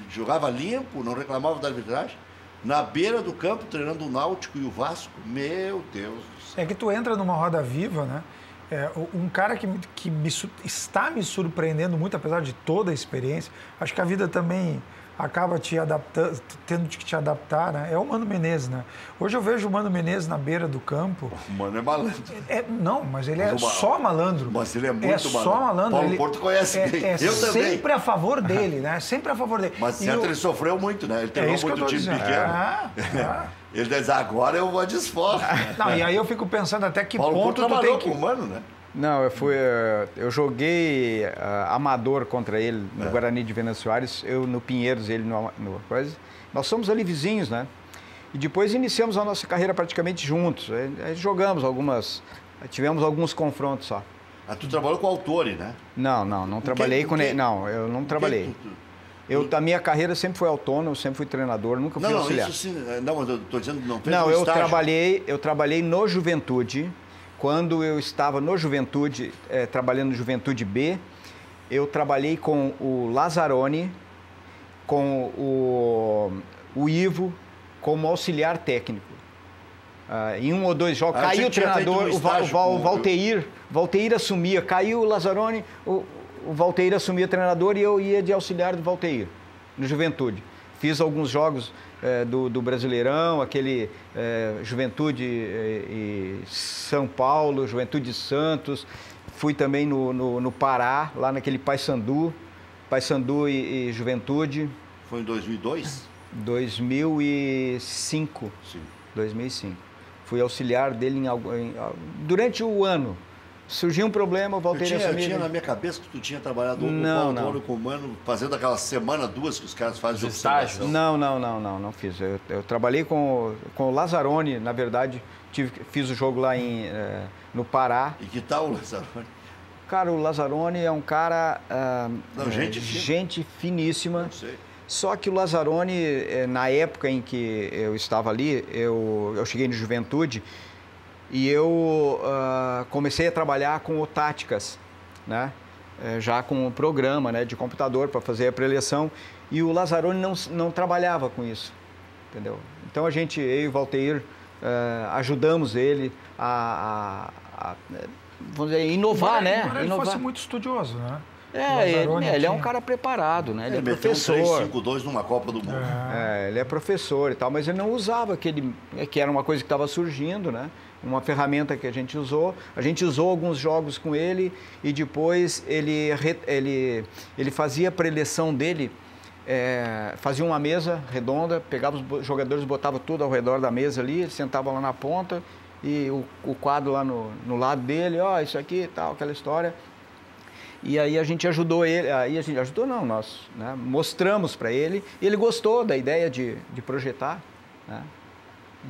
jogava limpo, não reclamava da arbitragem. Na beira do campo, treinando o Náutico e o Vasco, meu Deus do céu. É que tu entra numa roda viva, né? Um cara que está me surpreendendo muito, apesar de toda a experiência. Acho que a vida também acaba te adaptando, tendo que te adaptar, né? É o Mano Menezes, né? Hoje eu vejo o Mano Menezes na beira do campo. O Mano é malandro. Não, mas ele só malandro. Mas ele é muito malandro. Só malandro. Paulo Porto conhece bem. Eu também. Sempre a favor dele, né? Sempre a favor dele. Mas certo, ele sofreu muito, né? Ele treinou muito time pequeno. Ele diz, agora eu vou desforrar. Não, e aí eu fico pensando até que Paulo ponto Porto tu tem com o Mano, né? Não, eu joguei amador contra ele no Guarani de Venâncio Soares, eu no Pinheiros, ele no coisa. Nós somos ali vizinhos, né? E depois iniciamos a nossa carreira praticamente juntos. Aí jogamos tivemos alguns confrontos só. Tu trabalhou com o Autori, né? Não trabalhei com ele. Não, eu não trabalhei. A minha carreira sempre foi autônomo, sempre fui treinador, nunca fui auxiliar. Isso sim, não, mas eu estou dizendo, não fez Não, estágio. eu trabalhei no Juventude. Quando eu estava no Juventude, trabalhando no Juventude B, eu trabalhei com o Lazzaroni, com o Ivo, como auxiliar técnico. Em 1 ou 2 jogos, caiu o treinador, o Valteir assumia, caiu o Lazzaroni, o Valteir assumia o treinador e eu ia de auxiliar do Valteir, no Juventude. Fiz alguns jogos do Brasileirão, aquele Juventude e São Paulo, Juventude Santos. Fui também no Pará, lá naquele Paysandu e Juventude. Foi em 2002? 2005. Sim. 2005. Fui auxiliar dele durante o ano. Surgiu um problema, eu voltei Eu tinha na minha cabeça que tu tinha trabalhado com o Mano, fazendo aquela semana, 2 que os caras fazem de observação. Não fiz. Eu trabalhei com o Lazzaroni, na verdade, fiz o jogo lá no Pará. E que tal o Lazzaroni? Cara, o Lazzaroni é um cara... gente finíssima. Não sei. Só que o Lazzaroni, na época em que eu estava ali, eu cheguei no Juventude, e eu comecei a trabalhar com o Táticas, né? Já com o programa, né, de computador para fazer a preleção. E o Lazzaroni não trabalhava com isso, entendeu? Então eu e o Valteir ajudamos ele vamos dizer, inovar, né? Ele fosse muito estudioso, né? Ele é um cara preparado, né? Ele é professor. Meteu um 3-5-2 numa Copa do Mundo. Ele é professor e tal, mas ele não usava que era uma coisa que estava surgindo, né? uma ferramenta que a gente usou alguns jogos com ele e depois ele fazia a preleção dele, fazia uma mesa redonda, pegava os jogadores, botava tudo ao redor da mesa ali, ele sentava lá na ponta e o quadro lá no lado dele, isso aqui e tal, aquela história. E aí a gente ajudou ele, nós, né, mostramos para ele e ele gostou da ideia de projetar, né?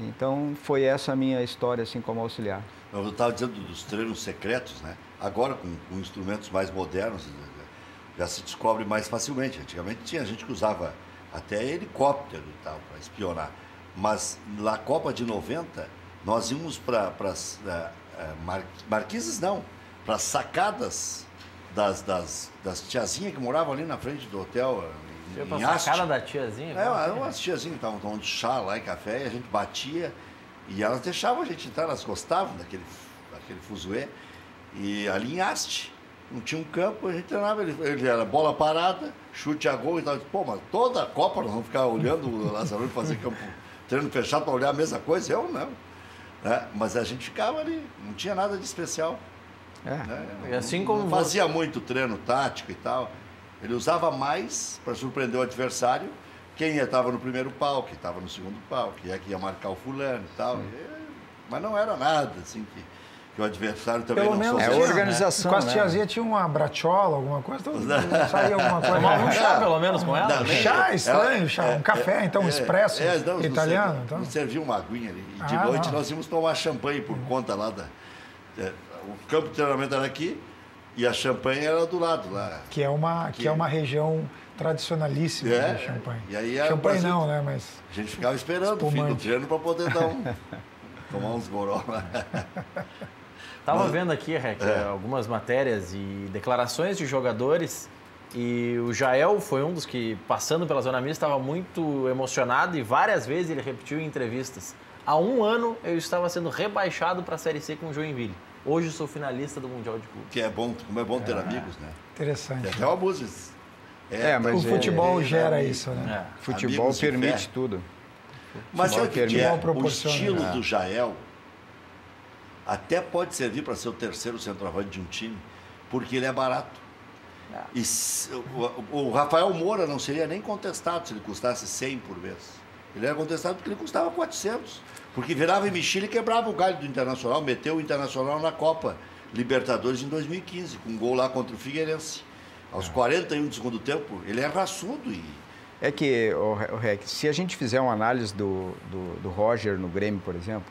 Então foi essa a minha história assim como auxiliar. Eu estava dizendo dos treinos secretos, né? Agora com instrumentos mais modernos já se descobre mais facilmente. Antigamente tinha gente que usava até helicóptero e tal para espionar. Mas na Copa de 90 nós íamos para marquises não, para sacadas das tiazinhas que moravam ali na frente do hotel. Em sacada da tiazinha? Umas tiazinhas que estavam tomando chá lá e café, e a gente batia e elas deixavam a gente entrar, elas gostavam daquele fuzuê. E ali em Haste, não tinha um campo, a gente treinava, ele era bola parada, chute a gol e tal. Pô, mas toda a Copa nós vamos ficar olhando o Lazzaroni fazer campo, treino fechado para olhar a mesma coisa? Eu não. Mas a gente ficava ali, não tinha nada de especial. E assim como não fazia muito treino tático e tal. Ele usava mais para surpreender o adversário, quem estava no primeiro pau, quem estava no segundo pau, quem é que ia marcar o fulano e tal. Mas não era nada assim que o adversário também pelo não menos soubesse. Organização. Com as tiazinhas tinha uma bratiola, alguma coisa, então saía alguma coisa. tomava um chá pelo menos com ela? Chá, estranho, chá. Um café, então, um expresso italiano. Então. Nos servia uma aguinha ali. E de noite nós íamos tomar champanhe por conta lá o campo de treinamento era aqui e a champanhe era do lado lá. Que é uma região tradicionalíssima de champanhe. E aí champanhe não, né? Mas a gente ficava esperando o fim do treino para poder tomar uns goró lá. Estava vendo aqui, Rec, algumas matérias e declarações de jogadores e o Jael foi um dos que, passando pela zona mista, estava muito emocionado e várias vezes ele repetiu em entrevistas. Há 1 ano eu estava sendo rebaixado para a Série C com o Joinville. Hoje sou finalista do Mundial de Clubes. Que é bom, como é bom ter amigos, né? Interessante. Tem até uma música. Mas o futebol gera isso, né? Futebol permite tudo. Mas sabe o que o proporciona, estilo do Jael até pode servir para ser o terceiro centroavante de um time, porque ele é barato. E o Rafael Moura não seria nem contestado se ele custasse 100 por mês. Ele era contestado porque ele custava 400. Porque virava em Mexilha e quebrava o galho do Internacional, meteu o Internacional na Copa Libertadores em 2015, com um gol lá contra o Figueirense. Aos 41 do segundo tempo, ele é raçudo. É que, Rec, se a gente fizer uma análise do Roger no Grêmio, por exemplo,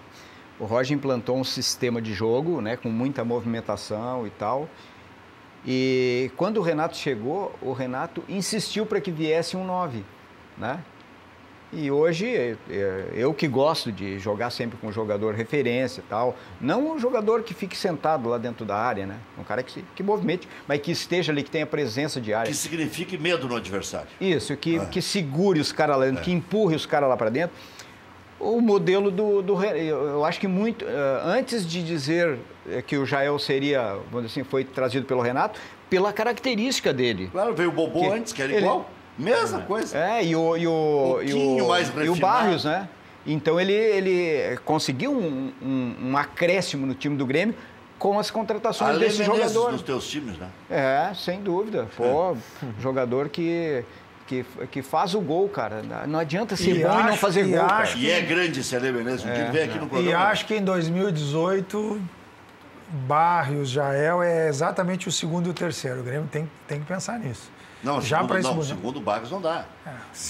o Roger implantou um sistema de jogo, né, com muita movimentação e tal. E quando o Renato chegou, o Renato insistiu para que viesse um 9, né? E hoje, eu que gosto de jogar sempre com um jogador referência e tal, não um jogador que fique sentado lá dentro da área, né? Um cara que movimente, mas que esteja ali, que tenha presença de área. Que signifique medo no adversário. Isso, que segure os caras lá dentro, que empurre os caras lá para dentro. O modelo eu acho que muito, antes de dizer que o Jael seria, vamos dizer assim, foi trazido pelo Renato, pela característica dele. Claro, veio o Bobô antes, que era igual. Mesma coisa. E o Barrios, né? Então ele conseguiu um acréscimo no time do Grêmio com as contratações desse jogador. Dos teus times, né? Sem dúvida. Jogador que faz o gol, cara. Não adianta ser bom e não fazer gol. E é grande esse Ale Menezes. Um dia ele veio aqui no programa. E acho que em 2018, Barrios, Jael é exatamente o segundo e o terceiro. O Grêmio tem que pensar nisso. Não, segundo Barrios não dá.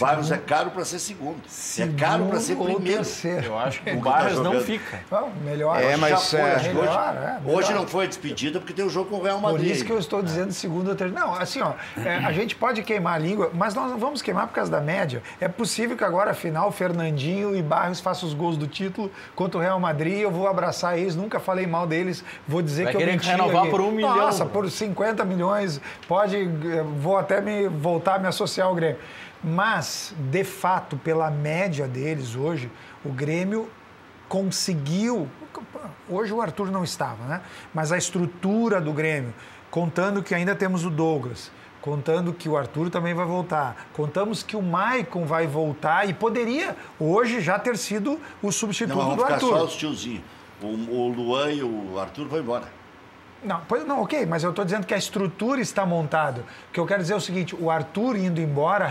Barrios é caro para ser segundo. É caro para ser primeiro. Eu acho que o Barrios não fica. Não, melhor. Mas hoje não foi despedida porque tem o jogo com o Real Madrid. Por isso que eu estou dizendo segundo ou terceiro. Não, assim, a gente pode queimar a língua, mas nós não vamos queimar por causa da média. É possível que agora, afinal, Fernandinho e Barrios façam os gols do título contra o Real Madrid. Eu vou abraçar eles, nunca falei mal deles. Vou dizer que eu menti. Vai renovar por 1 milhão. Nossa, por 50 milhões. Vou até voltar a me associar ao Grêmio. Mas, de fato, pela média deles hoje, o Grêmio conseguiu... Hoje o Arthur não estava, né? Mas a estrutura do Grêmio, contando que ainda temos o Douglas, contando que o Arthur também vai voltar, contamos que o Maicon vai voltar e poderia hoje já ter sido o substituto do Arthur. Não, vão ficar só os tiozinhos. O Luan e o Arthur vão embora. Não, ok, mas eu estou dizendo que a estrutura está montada. O que eu quero dizer é o seguinte, o Arthur indo embora,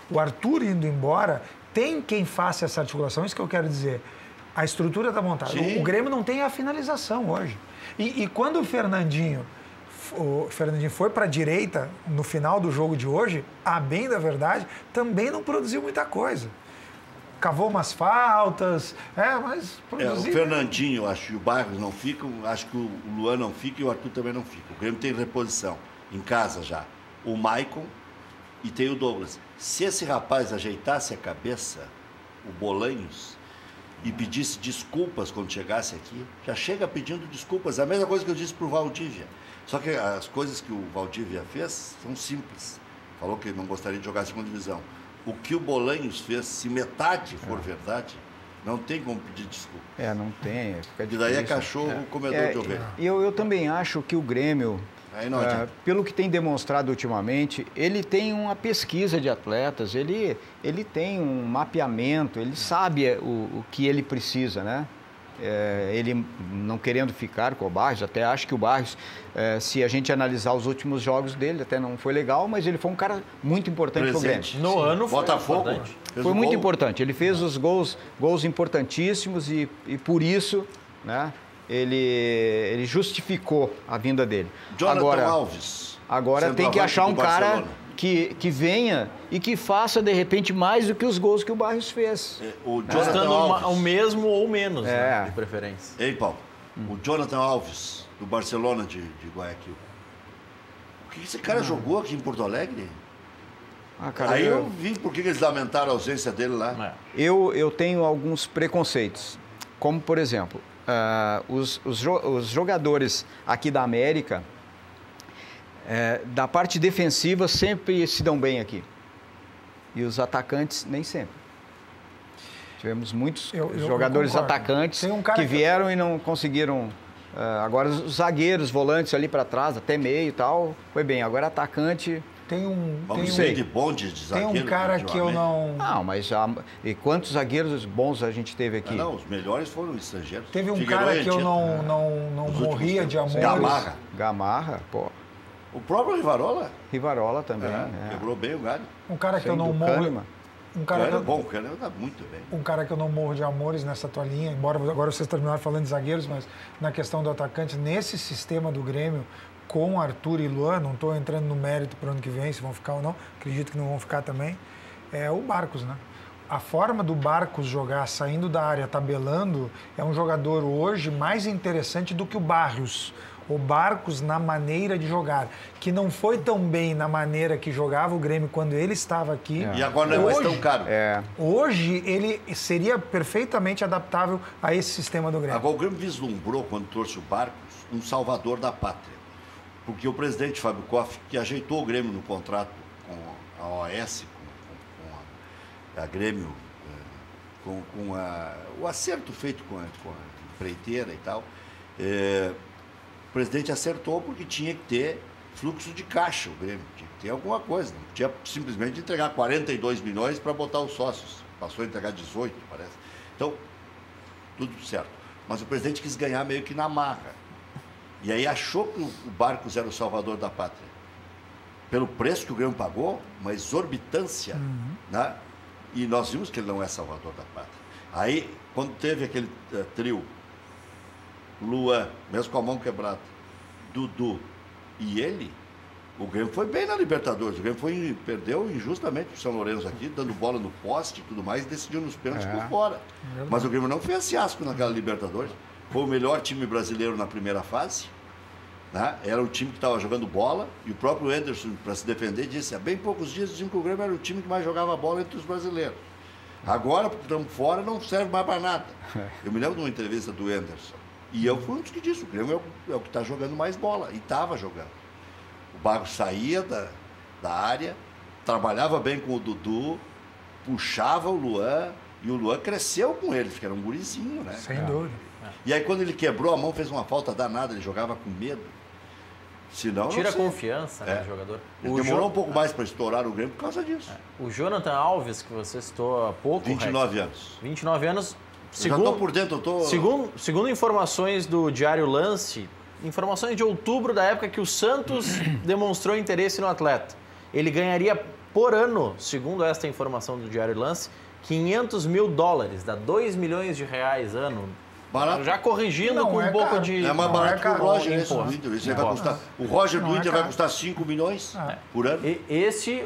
o Arthur indo embora, tem quem faça essa articulação, isso que eu quero dizer. A estrutura está montada. O Grêmio não tem a finalização hoje. E quando o Fernandinho foi para a direita no final do jogo de hoje, a bem da verdade, também não produziu muita coisa. Cavou umas faltas, mas produziu. O Fernandinho, acho que o Barros não fica, acho que o Luan não fica e o Arthur também não fica. O Grêmio tem reposição, em casa já. O Maicon e tem o Douglas. Se esse rapaz ajeitasse a cabeça, o Bolanhos, e pedisse desculpas quando chegasse aqui, já chega pedindo desculpas. A mesma coisa que eu disse para o Valdívia. Só que as coisas que o Valdívia fez são simples. Falou que não gostaria de jogar a segunda divisão. O que o Bolanhos fez, se metade for verdade, não tem como pedir desculpa. Não tem. Fica difícil. E daí é cachorro comedor de ovelha. Eu também acho que o Grêmio, pelo que tem demonstrado ultimamente, ele tem uma pesquisa de atletas, ele tem um mapeamento, ele sabe o que ele precisa, né? Ele não querendo ficar com o Barros, até acho que o Barros, se a gente analisar os últimos jogos dele, até não foi legal, mas ele foi um cara muito importante para o Grêmio. No ano foi Botafogo foi muito importante. Ele fez os gols importantíssimos e por isso, né, ele justificou a vinda dele. Jonathan Alves. Agora tem que achar um cara que venha e que faça, de repente, mais do que os gols que o Barros fez. O Jonathan Alves. O mesmo ou menos, né, de preferência. Ei, Paulo, o Jonathan Alves, do Barcelona de Guayaquil. O que esse cara jogou aqui em Porto Alegre? Cara, aí eu vi por que eles lamentaram a ausência dele lá. Eu tenho alguns preconceitos. Como, por exemplo, os jogadores aqui da América, da parte defensiva, sempre se dão bem aqui. E os atacantes, nem sempre. Tivemos muitos jogadores atacantes que vieram e não conseguiram. Agora, os zagueiros, volantes ali para trás, até meio e tal, foi bem. Agora, atacante... Vamos ser de bonde de zagueiro. Tem um cara que eu não... Não, mas e quantos zagueiros bons a gente teve aqui? Os melhores foram estrangeiros. Teve um cara que eu não morria de amor. Gamarra, pô. O próprio Rivarola. Rivarola também. Quebrou bem o galho. Um cara que eu não morro... O cara é bom, o cara está muito bem. Um cara que eu não morro de amores nessa tua linha, embora agora vocês terminaram falando de zagueiros, mas na questão do atacante, nesse sistema do Grêmio, com Arthur e Luan, não estou entrando no mérito para o ano que vem, se vão ficar ou não, acredito que não vão ficar também, é o Barcos, né? A forma do Barcos jogar saindo da área, tabelando, é um jogador hoje mais interessante do que o Barrios. O Barcos na maneira de jogar, que não foi tão bem na maneira que jogava o Grêmio quando ele estava aqui. E agora não é mais tão caro. Hoje ele seria perfeitamente adaptável a esse sistema do Grêmio. Agora o Grêmio vislumbrou, quando trouxe o Barcos, um salvador da pátria. Porque o presidente Fábio Koff, que ajeitou o Grêmio no contrato com a OAS, com a Grêmio, com o acerto feito com a empreiteira e tal, o presidente acertou porque tinha que ter fluxo de caixa, o Grêmio tinha que ter alguma coisa. Não podia simplesmente entregar 42 milhões para botar os sócios. Passou a entregar 18, parece. Então, tudo certo. Mas o presidente quis ganhar meio que na marra. E aí achou que o Barcos era o salvador da pátria. Pelo preço que o Grêmio pagou, uma exorbitância, né? E nós vimos que ele não é salvador da pátria. Aí, quando teve aquele trio, Luan, mesmo com a mão quebrada, Dudu e ele, o Grêmio foi bem na Libertadores. O Grêmio perdeu injustamente o São Lourenço aqui, dando bola no poste e tudo mais, e decidiu nos pênaltis por fora. Mas o Grêmio não fez fiasco naquela Libertadores. Foi o melhor time brasileiro na primeira fase. Né? Era o time que estava jogando bola. E o próprio Anderson, para se defender, disse: há bem poucos dias diziam que o Grêmio era o time que mais jogava bola entre os brasileiros. Agora, porque estamos fora, não serve mais para nada. Eu me lembro de uma entrevista do Anderson. E eu fui um dos que disse: o Grêmio é o que está jogando mais bola. E estava jogando. O Barcos saía da área, trabalhava bem com o Dudu, puxava o Luan. E o Luan cresceu com ele, porque era um gurizinho, né? Sem dúvida. E aí, quando ele quebrou a mão, fez uma falta danada, ele jogava com medo. Senão, tira a confiança, né, do jogador. Ele demorou um pouco mais para estourar o Grêmio por causa disso. O Jonathan Alves, que você citou há pouco, 29 anos. 29 anos, Já estou por dentro, Segundo informações do Diário Lance, informações de outubro da época que o Santos demonstrou interesse no atleta. Ele ganharia por ano, segundo esta informação do Diário Lance, $500 mil, dá R$2 milhões ano. Barato. Já corrigindo com um pouco de... É mais barato que o Roger, esse do Inter. Isso vai custar, o Roger do Inter vai custar 5 milhões por ano.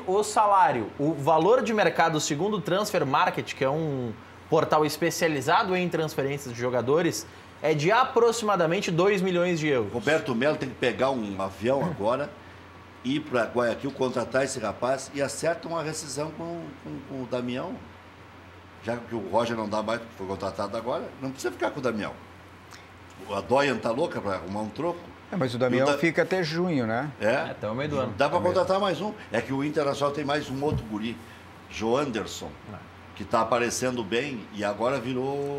O salário, o valor de mercado segundo o Transfer Market, que é um portal especializado em transferências de jogadores, é de aproximadamente €2 milhões. Roberto Melo tem que pegar um avião agora, ir para Guayaquil, contratar esse rapaz e acerta uma rescisão com o Damião. Já que o Roger não dá mais, porque foi contratado agora, não precisa ficar com o Damião. A Doyen tá louca para arrumar um troco. Mas o Damião fica até junho, né? Até o meio do ano. Dá para contratar mais um. É que o Internacional tem mais um outro guri, Joanderson, que está aparecendo bem e agora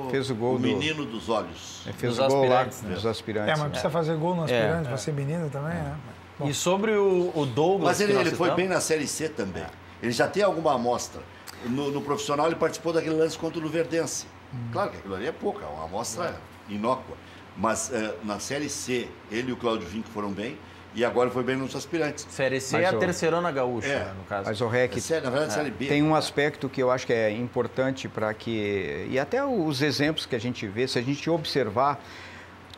fez o gol menino dos olhos. Fez o gol lá dos aspirantes. Mas precisa fazer gol no aspirante, para ser menino também, né? Bom. E sobre o Douglas... Mas ele foi bem na Série C também. Ele já tem alguma amostra. No profissional ele participou daquele lance contra o Luverdense. Claro que aquilo ali é pouca, uma amostra inócua. Mas na Série C, ele e o Cláudio Vinck foram bem e agora foi bem nos aspirantes. Série C é a terceirona gaúcha, no caso. Mas o REC na verdade, Série B. Tem um aspecto que eu acho que é importante para que... E até os exemplos que a gente vê, se a gente observar,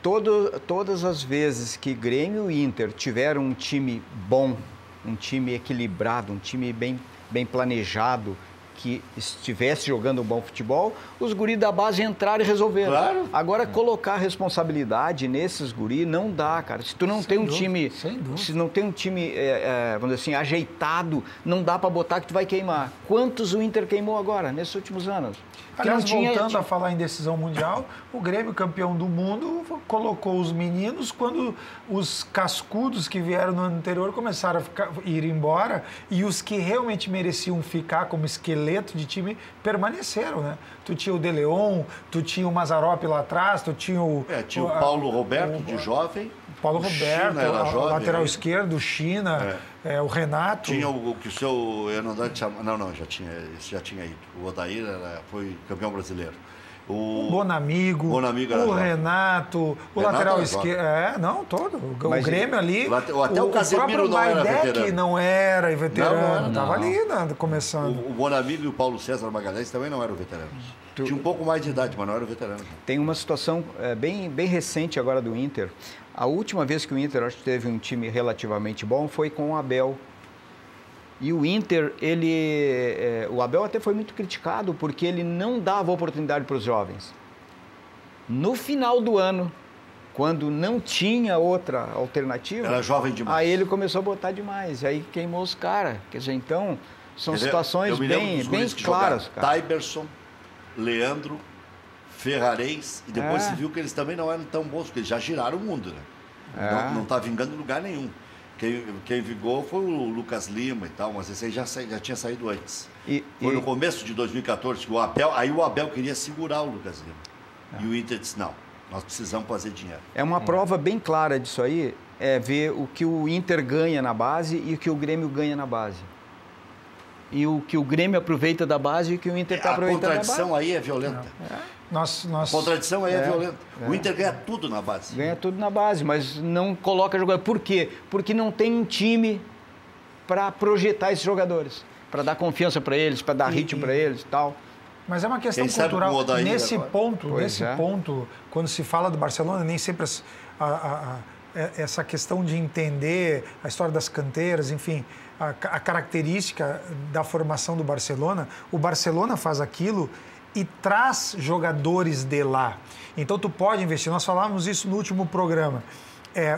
todas as vezes que Grêmio e Inter tiveram um time bom, um time equilibrado, um time bem planejado, que estivesse jogando um bom futebol, os guris da base entraram e resolveram. Claro. Agora, colocar responsabilidade nesses guris não dá, cara. Se tu não tem um time, se não tem um time, vamos dizer assim, ajeitado, não dá para botar que tu vai queimar. Quantos o Inter queimou agora, nesses últimos anos? Aliás, voltando a falar em decisão mundial, o Grêmio, campeão do mundo, colocou os meninos quando os cascudos que vieram no ano anterior começaram a ir embora e os que realmente mereciam ficar como esqueleto de time permaneceram, né? Tu tinha o De Leon, tu tinha o Mazzaropi lá atrás, tu tinha o... tinha o Paulo Roberto, de jovem. Paulo Roberto, o lateral esquerdo, o China, o Renato. Tinha o que o seu Hernandes chamava... Não, já tinha ido. O Odair foi campeão brasileiro. O Bonamigo, o Renato, o lateral esquerdo. Todo. O Grêmio ali. Até o Casemiro não era veterano. Não era veterano. Estava ali, começando. O Bonamigo e o Paulo César Magalhães também não eram veteranos. Tinha um pouco mais de idade, mas não eram veteranos. Tem uma situação bem recente agora do Inter. A última vez que o Inter acho que teve um time relativamente bom foi com o Abel. E o Inter, o Abel até foi muito criticado porque ele não dava oportunidade para os jovens. No final do ano, quando não tinha outra alternativa... Era jovem demais. Aí ele começou a botar demais, aí queimou os caras. Quer dizer, então, são situações bem claras. Taiberson, Leandro, Ferrarez, e depois se viu que eles também não eram tão bons, porque eles já giraram o mundo, né? Não está vingando em lugar nenhum. Quem vingou foi o Lucas Lima e tal, mas esse aí já tinha saído antes. Foi no começo de 2014 que o Abel queria segurar o Lucas Lima. E o Inter disse, não, nós precisamos fazer dinheiro. É uma prova bem clara disso aí, ver o que o Inter ganha na base e o que o Grêmio ganha na base. E o que o Grêmio aproveita da base e o que o Inter está aproveitando da base. A contradição aí é violenta. A contradição aí é violenta. O Inter ganha tudo na base. Ganha tudo na base, mas não coloca jogador. Por quê? Porque não tem um time para projetar esses jogadores, para dar confiança para eles, para dar ritmo para eles e tal. Mas é uma questão cultural. Nesse ponto, quando se fala do Barcelona, nem sempre essa questão de entender a história das canteiras, enfim, a característica da formação do Barcelona, o Barcelona faz aquilo e traz jogadores de lá. Então tu pode investir, nós falávamos isso no último programa,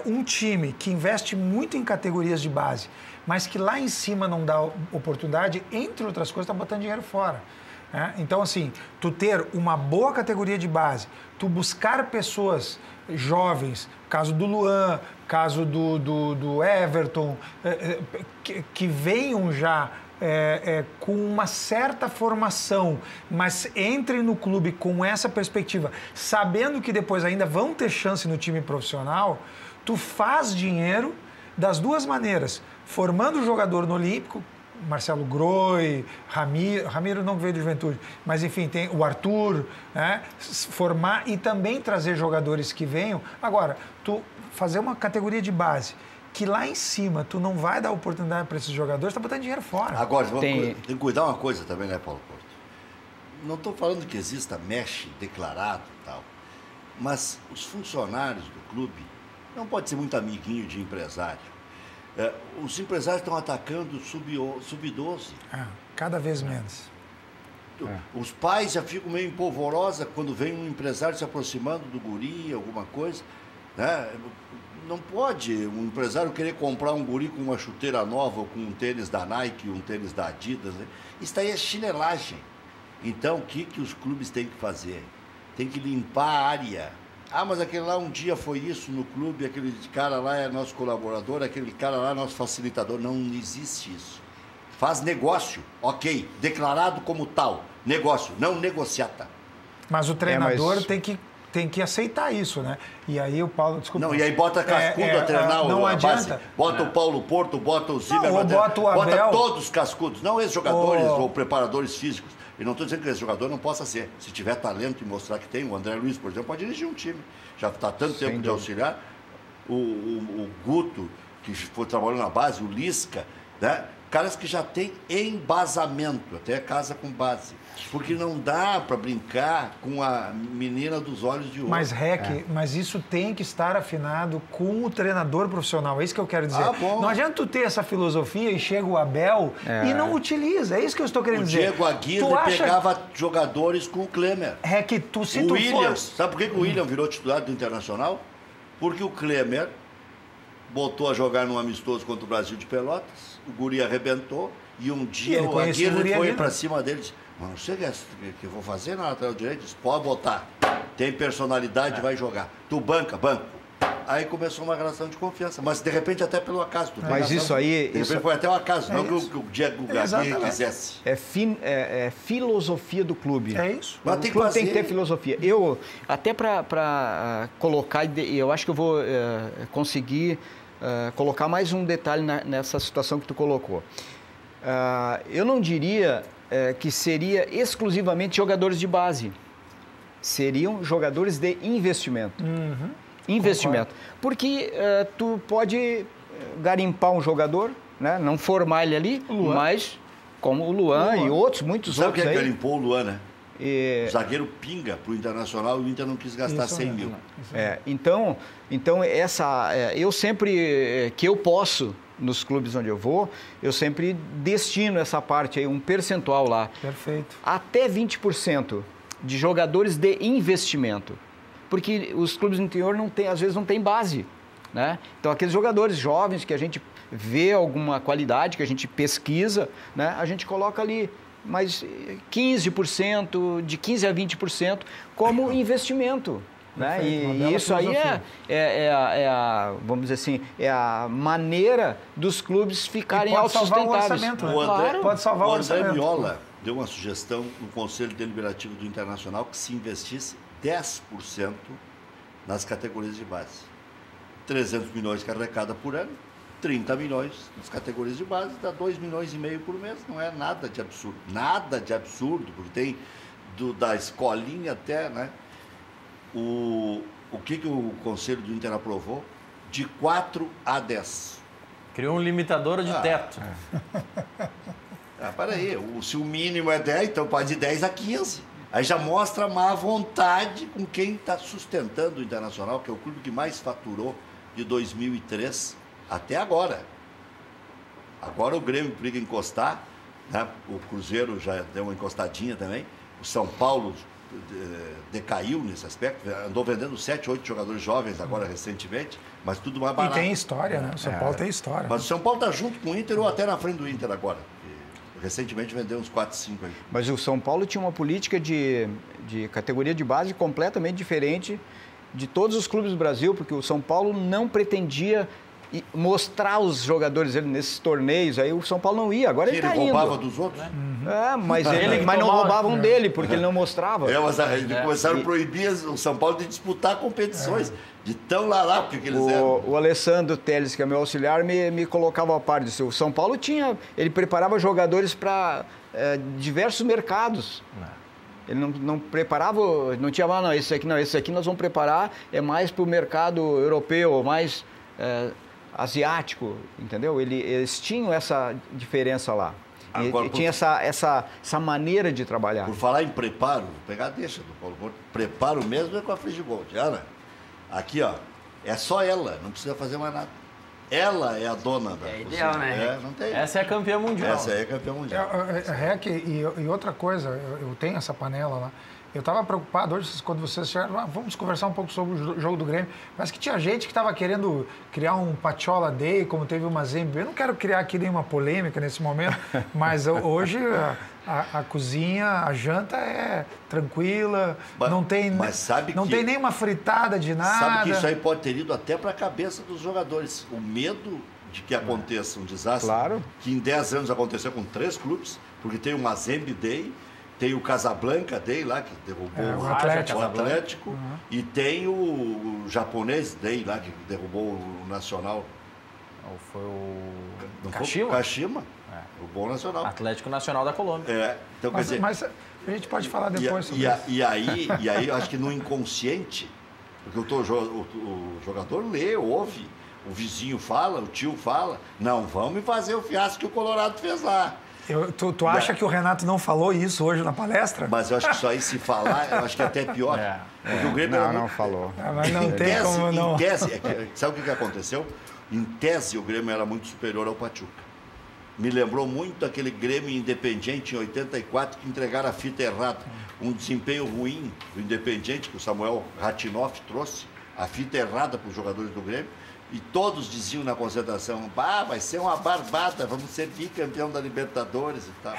um time que investe muito em categorias de base, mas que lá em cima não dá oportunidade, entre outras coisas, está botando dinheiro fora. Então, assim, tu ter uma boa categoria de base, tu buscar pessoas jovens, caso do Luan, caso do Everton, que venham já com uma certa formação, mas entrem no clube com essa perspectiva, sabendo que depois ainda vão ter chance no time profissional, tu faz dinheiro das duas maneiras, formando o jogador no Olímpico, Marcelo Groi, Ramiro não veio do Juventude, mas enfim, tem o Arthur, né? Formar e também trazer jogadores que venham. Agora, tu fazer uma categoria de base, que lá em cima tu não vai dar oportunidade para esses jogadores, tá botando dinheiro fora. Agora, tem que cuidar uma coisa também, né, Paulo Porto? Não estou falando que exista mexe declarado e tal, mas os funcionários do clube não pode ser muito amiguinho de empresário. Os empresários estão atacando o sub-12. Cada vez menos. Os pais já ficam meio empolvorosa quando vem um empresário se aproximando do guri, alguma coisa, né? Não pode um empresário querer comprar um guri com uma chuteira nova, ou com um tênis da Nike, um tênis da Adidas, né? Isso aí é chinelagem. Então, o que os clubes têm que fazer? Tem que limpar a área. Mas aquele lá um dia foi isso no clube, aquele cara lá é nosso colaborador, aquele cara lá é nosso facilitador. Não existe isso. Faz negócio, ok, declarado como tal. Negócio, não negociata. Mas o treinador tem que aceitar isso, né? E aí o Paulo, desculpa. Não, e aí bota cascudo a treinar não adianta. Base. Bota o Paulo Porto, bota o Zimmermann, bota o Abel. Bota todos os cascudos, não esses jogadores ou preparadores físicos. E não estou dizendo que esse jogador não possa ser. Se tiver talento e mostrar que tem, o André Luiz, por exemplo, pode dirigir um time. Já está tanto tempo de auxiliar. O Guto, que foi trabalhando na base, o Lisca, né? Caras que já têm embasamento, até casa com base. Porque não dá para brincar com a menina dos olhos de ouro. Mas isso tem que estar afinado com o treinador profissional. É isso que eu quero dizer. Bom. Não adianta tu ter essa filosofia e chega o Abel e não utiliza. É isso que eu estou querendo dizer. O Diego Aguirre pegava jogadores com o Klemer. O Williams, sabe por que o William virou titular do Internacional? Porque o Klemer botou a jogar num amistoso contra o Brasil de Pelotas, o guri arrebentou, e um dia o Aguirre foi para cima dele e disse: não sei o que eu vou fazer na lateral direita. Disse: pode botar, tem personalidade, vai jogar. Tu banco. Aí começou uma relação de confiança, mas de repente até pelo acaso. Mas isso aí... De repente foi até o acaso, não que o Diego Aguirre quisesse. É filosofia do clube. É isso. Mas tem que ter filosofia. Eu, até para colocar, eu acho que eu vou conseguir colocar mais um detalhe nessa situação que tu colocou. Eu não diria que seria exclusivamente jogadores de base. Seriam jogadores de investimento. Investimento. Concordo. Porque tu pode garimpar um jogador, né? Não formar ele ali, mas como o Luan e muitos Sabe outros quem aí. garimpou o Luan, né? O zagueiro pinga para o Internacional e o Inter não quis gastar 100 mil. Então eu sempre que eu posso, nos clubes onde eu vou, eu sempre destino essa parte aí, um percentual lá. Perfeito. Até 20% de jogadores de investimento. Porque os clubes do interior às vezes não tem base, né? Então, aqueles jogadores jovens que a gente vê alguma qualidade, que a gente pesquisa, né? A gente coloca ali mais 15%, de 15% a 20% como investimento. Né? E isso aí vamos dizer assim, é a maneira dos clubes ficarem autossustentáveis. Pode salvar o orçamento. O André Miola deu uma sugestão no Conselho Deliberativo do Internacional que se investisse 10% nas categorias de base. 300 milhões que arrecada por ano, 30 milhões nas categorias de base, dá 2,5 milhões por mês. Não é nada de absurdo. Nada de absurdo, porque tem da escolinha até, né? O que o Conselho do Inter aprovou? De 4 a 10. Criou um limitador de teto. Peraí, se o mínimo é 10, então pode de 10 a 15. Aí já mostra a má vontade com quem está sustentando o Internacional, que é o clube que mais faturou de 2003 até agora. Agora o Grêmio briga encostar, né? O Cruzeiro já deu uma encostadinha também. O São Paulo decaiu nesse aspecto, andou vendendo 7, 8 jogadores jovens agora recentemente, mas tudo mais barato. E tem história, né? O São Paulo tem história. Mas o São Paulo está junto com o Inter ou até na frente do Inter agora. Recentemente vendeu uns 4, 5 aí. Mas o São Paulo tinha uma política de categoria de base completamente diferente de todos os clubes do Brasil, porque o São Paulo não pretendia mostrar os jogadores nesses torneios, aí o São Paulo não ia, agora ele está indo. Ele roubava dos outros? Mas não roubavam dele, porque ele não mostrava. Mas começaram a proibir o São Paulo de disputar competições. De tão lá, porque eles eram... O Alessandro Teles, que é meu auxiliar, me colocava a par disso. O São Paulo ele preparava jogadores para diversos mercados. Ele não preparava, não tinha lá, esse aqui nós vamos preparar, é mais para o mercado europeu, mais asiático, entendeu? Eles tinham essa diferença lá. Agora, tinha essa maneira de trabalhar. Por falar em preparo, vou pegar a deixa do Paulo Porto. Preparo mesmo é com a Frigibold. Aqui, ó, é só ela, não precisa fazer mais nada. Ela é a dona da... É ideal, né? Não tem. Essa é a campeã mundial. Essa é a campeã mundial. Rec, e outra coisa, eu tenho essa panela lá. Eu estava preocupado hoje, quando vocês chegaram, vamos conversar um pouco sobre o jogo do Grêmio, mas que tinha gente que estava querendo criar um Patchola Day, como teve uma Zembe. Eu não quero criar aqui nenhuma polêmica nesse momento, mas hoje a cozinha, a janta é tranquila, não tem nenhuma fritada de nada. Sabe que isso aí pode ter ido até para a cabeça dos jogadores. O medo de que aconteça um desastre, que em 10 anos aconteceu com 3 clubes, porque tem uma Zembe Day, tem o Casablanca Day lá, que derrubou o Atlético. E tem o japonês Day lá, que derrubou o Nacional. Ou foi o Kashima. O bom Nacional. Atlético Nacional da Colômbia. Então, mas a gente pode falar depois sobre isso. E aí, eu acho que no inconsciente, porque o jogador lê, ouve, o vizinho fala, o tio fala, não, vamos fazer o fiasco que o Colorado fez lá. Tu acha que o Renato não falou isso hoje na palestra? Mas eu acho que isso aí, se falar, eu acho que é até pior. Porque o Grêmio não falou. Mas não tem como não. Em tese, sabe o que aconteceu? Em tese, o Grêmio era muito superior ao Pachuca. Me lembrou muito aquele Grêmio Independiente em 84, que entregaram a fita errada. Um desempenho ruim do Independiente, que o Samuel Ratinoff trouxe, a fita errada para os jogadores do Grêmio. E todos diziam na concentração, vai ser uma barbada, vamos ser bicampeão da Libertadores e tal.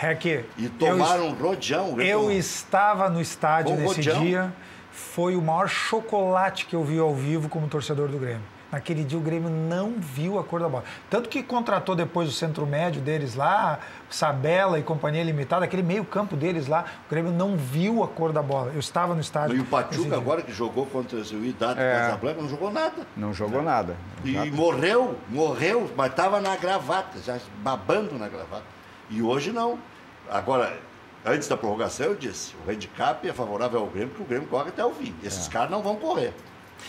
E tomaram um rodeão. Eu estava no estádio nesse dia, foi o maior chocolate que eu vi ao vivo como torcedor do Grêmio. Naquele dia o Grêmio não viu a cor da bola. Tanto que contratou depois o centro médio deles lá, Sabella e Companhia Limitada, aquele meio campo deles lá, o Grêmio não viu a cor da bola. Eu estava no estádio. E o Pachuca agora que jogou contra o Idade Casablanca não jogou nada. Não jogou nada. E morreu, mas estava na gravata, já babando na gravata. E hoje não. Agora, antes da prorrogação eu disse, o handicap é favorável ao Grêmio, porque o Grêmio corre até o fim. Esses caras não vão correr.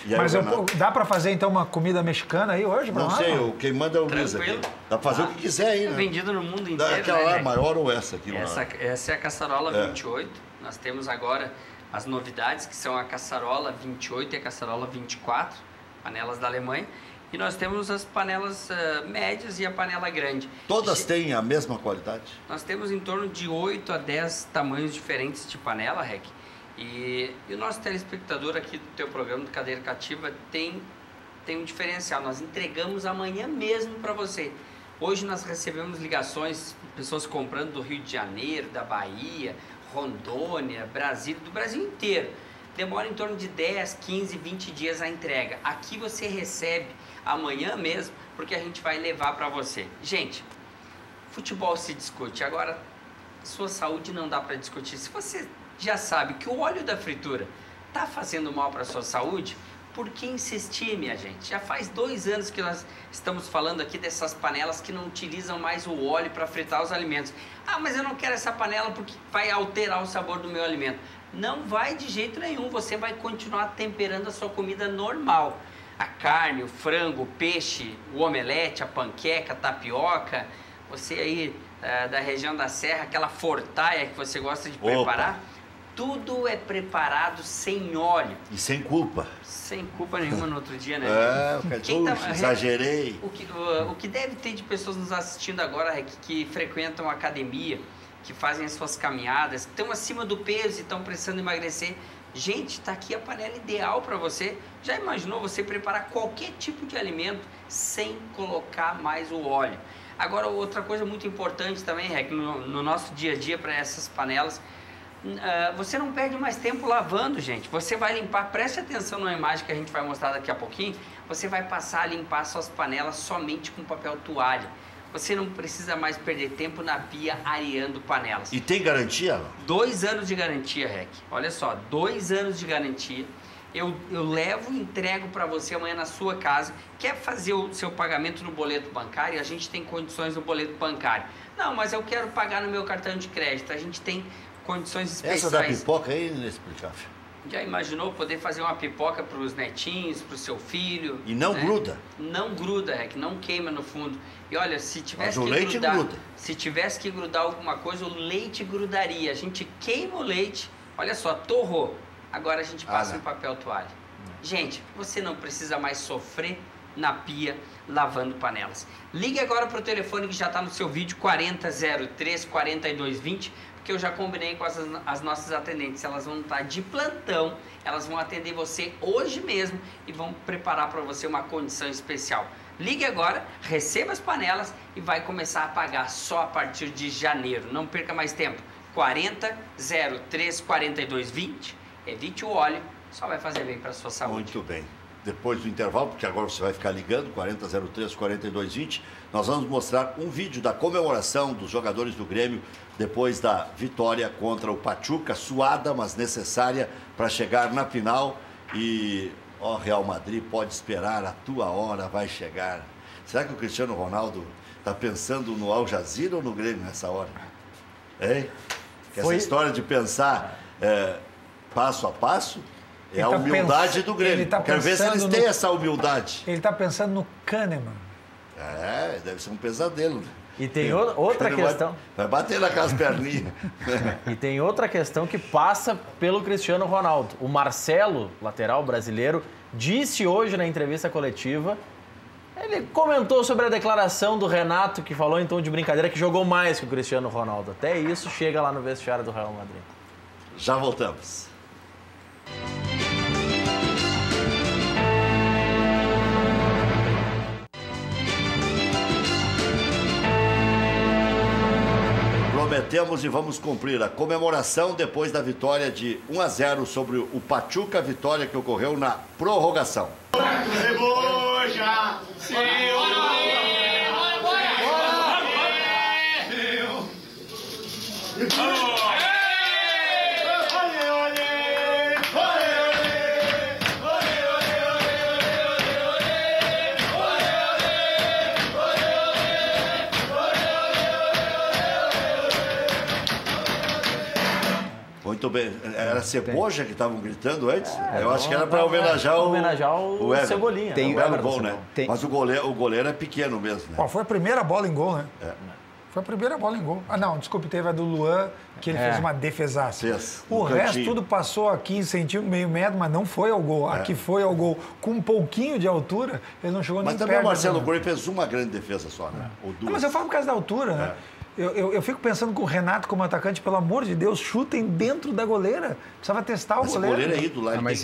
Mas dá para fazer então uma comida mexicana aí hoje? Não sei, quem manda é o Luiz aqui. Dá para fazer o que quiser aí, né? É vendido no mundo inteiro. Aquela lá, maior ou essa aqui? Essa é a caçarola 28. Nós temos agora as novidades, que são a caçarola 28 e a caçarola 24, panelas da Alemanha. E nós temos as panelas médias e a panela grande. Todas têm a mesma qualidade? Nós temos em torno de 8 a 10 tamanhos diferentes de panela, Rec. E o nosso telespectador aqui do teu programa do Cadeira Cativa tem um diferencial. Nós entregamos amanhã mesmo para você. Hoje nós recebemos ligações, pessoas comprando do Rio de Janeiro, da Bahia, Rondônia, Brasília, do Brasil inteiro. Demora em torno de 10, 15, 20 dias a entrega. Aqui você recebe amanhã mesmo, porque a gente vai levar para você. Gente, futebol se discute. Agora, sua saúde não dá para discutir. Se você já sabe que o óleo da fritura está fazendo mal para a sua saúde, por que insistir, minha gente? Já faz 2 anos que nós estamos falando aqui dessas panelas que não utilizam mais o óleo para fritar os alimentos. Ah, mas eu não quero essa panela porque vai alterar o sabor do meu alimento. Não vai de jeito nenhum, você vai continuar temperando a sua comida normal. A carne, o frango, o peixe, o omelete, a panqueca, a tapioca, você aí da região da Serra, aquela fortaia que você gosta de preparar, tudo é preparado sem óleo. E sem culpa. Sem culpa nenhuma no outro dia, né? Exagerei. O que deve ter de pessoas nos assistindo agora que frequentam a academia, que fazem as suas caminhadas, que estão acima do peso e estão precisando emagrecer. Gente, está aqui a panela ideal para você. Já imaginou você preparar qualquer tipo de alimento sem colocar mais o óleo? Agora, outra coisa muito importante também, Rec, no nosso dia a dia para essas panelas, você não perde mais tempo lavando, gente. Você vai limpar, preste atenção na imagem que a gente vai mostrar daqui a pouquinho, você vai passar a limpar suas panelas somente com papel toalha. você não precisa mais perder tempo na pia areando panelas. E tem garantia? 2 anos de garantia, Rec. Olha só, 2 anos de garantia. Eu levo e entrego para você amanhã na sua casa. Quer fazer o seu pagamento no boleto bancário? A gente tem condições no boleto bancário. Não, mas eu quero pagar no meu cartão de crédito. A gente tem condições especiais. Essa da pipoca aí, inexplicável. Já imaginou poder fazer uma pipoca para os netinhos, para o seu filho? E não gruda. Não gruda, Rec, não queima no fundo. E olha, se tivesse Mas o que leite grudar, gruda. se tivesse que grudar alguma coisa, o leite grudaria. A gente queima o leite, olha só, torrou. Agora a gente passa um papel toalha. Gente, você não precisa mais sofrer na pia lavando panelas. Ligue agora para o telefone que já está no seu vídeo, 4003-4220, porque eu já combinei com as nossas atendentes. Elas vão estar de plantão, elas vão atender você hoje mesmo e vão preparar para você uma condição especial. Ligue agora, receba as panelas e vai começar a pagar só a partir de janeiro. Não perca mais tempo. 4003-4220. Evite o óleo, só vai fazer bem para a sua saúde. Muito bem. Depois do intervalo, porque agora você vai ficar ligando, 4003-4220, nós vamos mostrar um vídeo da comemoração dos jogadores do Grêmio depois da vitória contra o Pachuca, suada, mas necessária para chegar na final. E, ó, Real Madrid, pode esperar, a tua hora vai chegar. Será que o Cristiano Ronaldo está pensando no Al Jazeera ou no Grêmio nessa hora? Hein? Essa história de pensar passo a passo é a humildade do Grêmio. Quero ver se eles têm essa humildade. Ele está pensando no Kahneman. Deve ser um pesadelo. E tem outra questão. Vai bater naquelas perninhas. E tem outra questão que passa pelo Cristiano Ronaldo. O Marcelo, lateral brasileiro, disse hoje na entrevista coletiva, ele comentou sobre a declaração do Renato, que falou em tom de brincadeira que jogou mais que o Cristiano Ronaldo. Até isso chega lá no vestiário do Real Madrid. Já voltamos. Prometemos e vamos cumprir a comemoração depois da vitória de 1-0 sobre o Pachuca, vitória que ocorreu na prorrogação. Muito bem. Era Ceboja que estavam gritando antes? Eu acho que era para homenagear o Cebolinha. Tem o gol, né? Mas o goleiro é pequeno mesmo, né? Foi a primeira bola em gol, né? Foi a primeira bola em gol. Ah, não, desculpe, teve a do Luan, que ele fez uma defesaça. O resto tudo passou a 15 centímetros, meio metro, mas não foi ao gol. Aqui foi ao gol. Com um pouquinho de altura, ele não chegou nem perto. Mas também o Marcelo Groi fez uma grande defesa só, né? Mas eu falo por causa da altura, né? Eu fico pensando com o Renato como atacante, pelo amor de Deus, chutem dentro da goleira. Precisava testar o goleiro. O goleiro é ídolo lá. Mas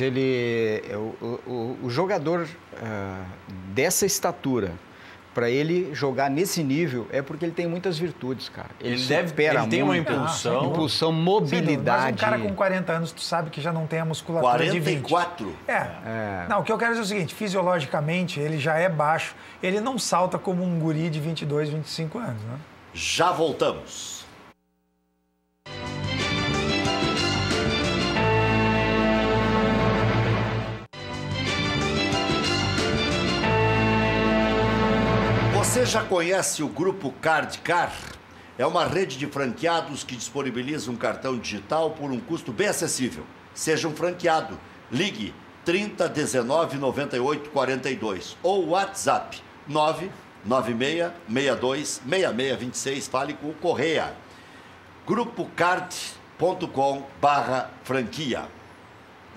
o jogador dessa estatura, para ele jogar nesse nível, é porque ele tem muitas virtudes, cara. Ele tem uma impulsão, mobilidade. Mas um cara com 40 anos, tu sabe que já não tem a musculatura de 20. 44? Não, o que eu quero dizer é o seguinte, fisiologicamente, ele já é baixo, ele não salta como um guri de 22, 25 anos, né? Já voltamos. Você já conhece o Grupo Cardcar? É uma rede de franqueados que disponibiliza um cartão digital por um custo bem acessível. Seja um franqueado. Ligue 30 19 98 42 ou WhatsApp 996626626. Fale com o Correia. grupocard.com/franquia.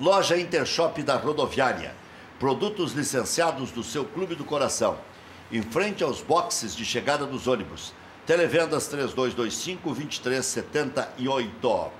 Loja Intershop da Rodoviária. Produtos licenciados do seu Clube do Coração. Em frente aos boxes de chegada dos ônibus. Televendas 3225-2378.